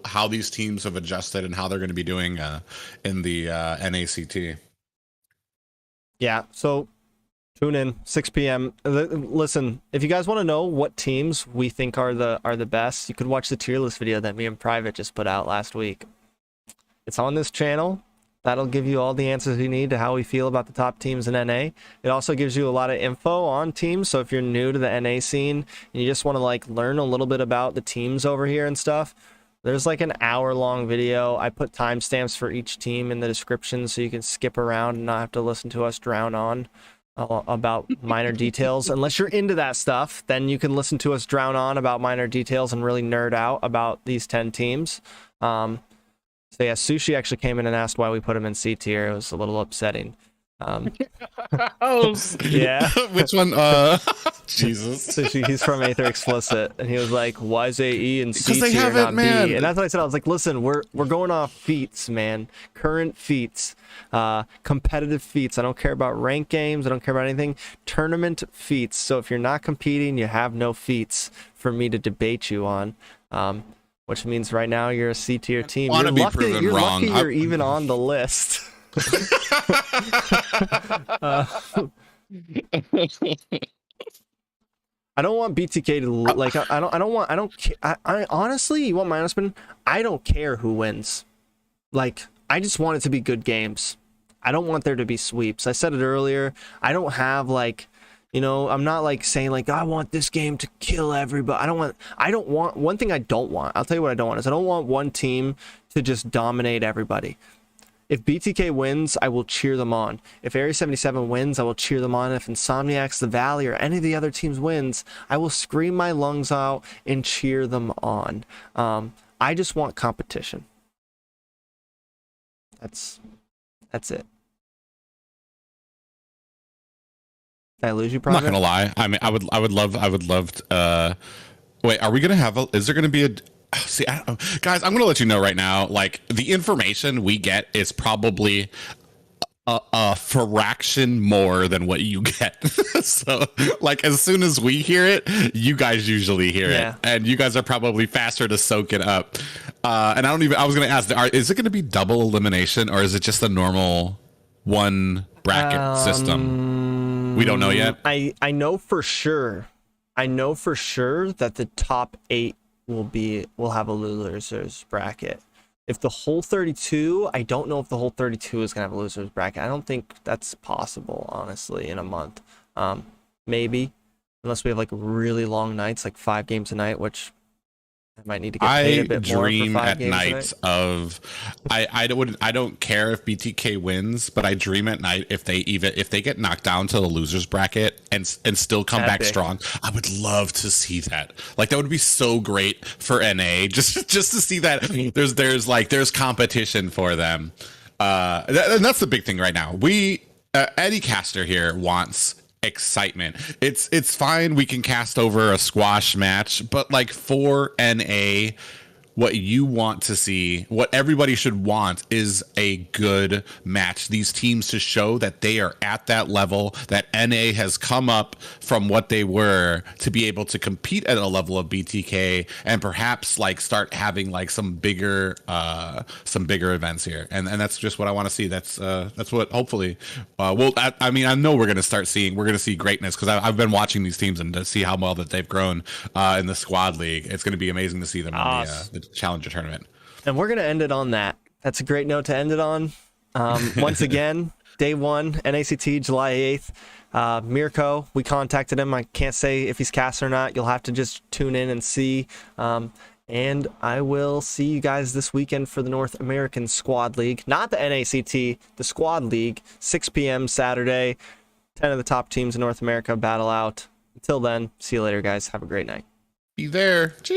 how these teams have adjusted and how they're going to be doing in the NACT. Yeah, so tune in 6 p.m. Listen, if you guys want to know what teams we think are the best, you could watch the tier list video that me and Private just put out last week. It's on this channel. That'll give you all the answers you need to how we feel about the top teams in NA. It also gives you a lot of info on teams. So if you're new to the NA scene and you just want to like learn a little bit about the teams over here and stuff, there's like an hour-long video. I put timestamps for each team in the description so you can skip around and not have to listen to us drown on about minor details. Unless you're into that stuff, then you can listen to us drown on about minor details and really nerd out about these 10 teams. So yeah, Sushi actually came in and asked why we put him in C tier. It was a little upsetting. Yeah. Which one? Jesus. Sushi, he's from Aether Explicit, and he was like, "Why is AE in C they tier have not it, man. B?" And that's what I said. I was like, "Listen, we're going off feats, man. Current feats, competitive feats. I don't care about rank games. I don't care about anything. Tournament feats. So if you're not competing, you have no feats for me to debate you on." Which means right now you're a C tier team. You're lucky you're even on the list. I don't want BTK to like. I honestly, you want my honest opinion? I don't care who wins. Like, I just want it to be good games. I don't want there to be sweeps. I said it earlier. I don't have like, I'm not like saying like I want this game to kill everybody. I don't want one thing I don't want. I'll tell you what I don't want is I don't want one team to just dominate everybody. If BTK wins, I will cheer them on. If Area 77 wins, I will cheer them on. If Insomniacs, the Valley, or any of the other teams wins, I will scream my lungs out and cheer them on. I just want competition. That's it. Did I lose you, Private? I'm not gonna lie. I mean, I would love. Wait, are we gonna have? Is there gonna be a? See, guys, I'm gonna let you know right now. Like, the information we get is probably a fraction more than what you get. So, like, as soon as we hear it, you guys usually hear it, and you guys are probably faster to soak it up. And I was gonna ask, is it gonna be double elimination, or is it just a normal one bracket system? We don't know yet. I know for sure. I know for sure that the top 8 will have a losers bracket. If the whole 32, I don't know if the whole 32 is gonna have a losers bracket. I don't think that's possible, honestly, in a month. Maybe, unless we have like really long nights, like 5 games a night, which I might need to get paid a bit more for 5 games at night. I don't care if BTK wins, but I dream at night if they get knocked down to the losers bracket and still come back strong. I would love to see that. Like, that would be so great for NA, just to see that there's competition for them. And that's the big thing right now. Any caster here wants excitement. It's fine, we can cast over a squash match, but like, for NA, what you want to see, what everybody should want, is a good match. These teams to show that they are at that level, that NA has come up from what they were to be able to compete at a level of BTK, and perhaps like start having like some bigger events here. And that's just what I want to see. That's what hopefully I mean, I know we're going to see greatness, because I've been watching these teams and to see how well that they've grown in the squad league. It's going to be amazing to see them in the Challenger tournament. And we're going to end it on that. That's a great note to end it on. Once again, day 1, NACT, July 8th. Mirko, we contacted him. I can't say if he's cast or not. You'll have to just tune in and see. And I will see you guys this weekend for the North American Squad League. Not the NACT, the Squad League. 6 p.m. Saturday. 10 of the top teams in North America battle out. Until then, see you later, guys. Have a great night. Be there.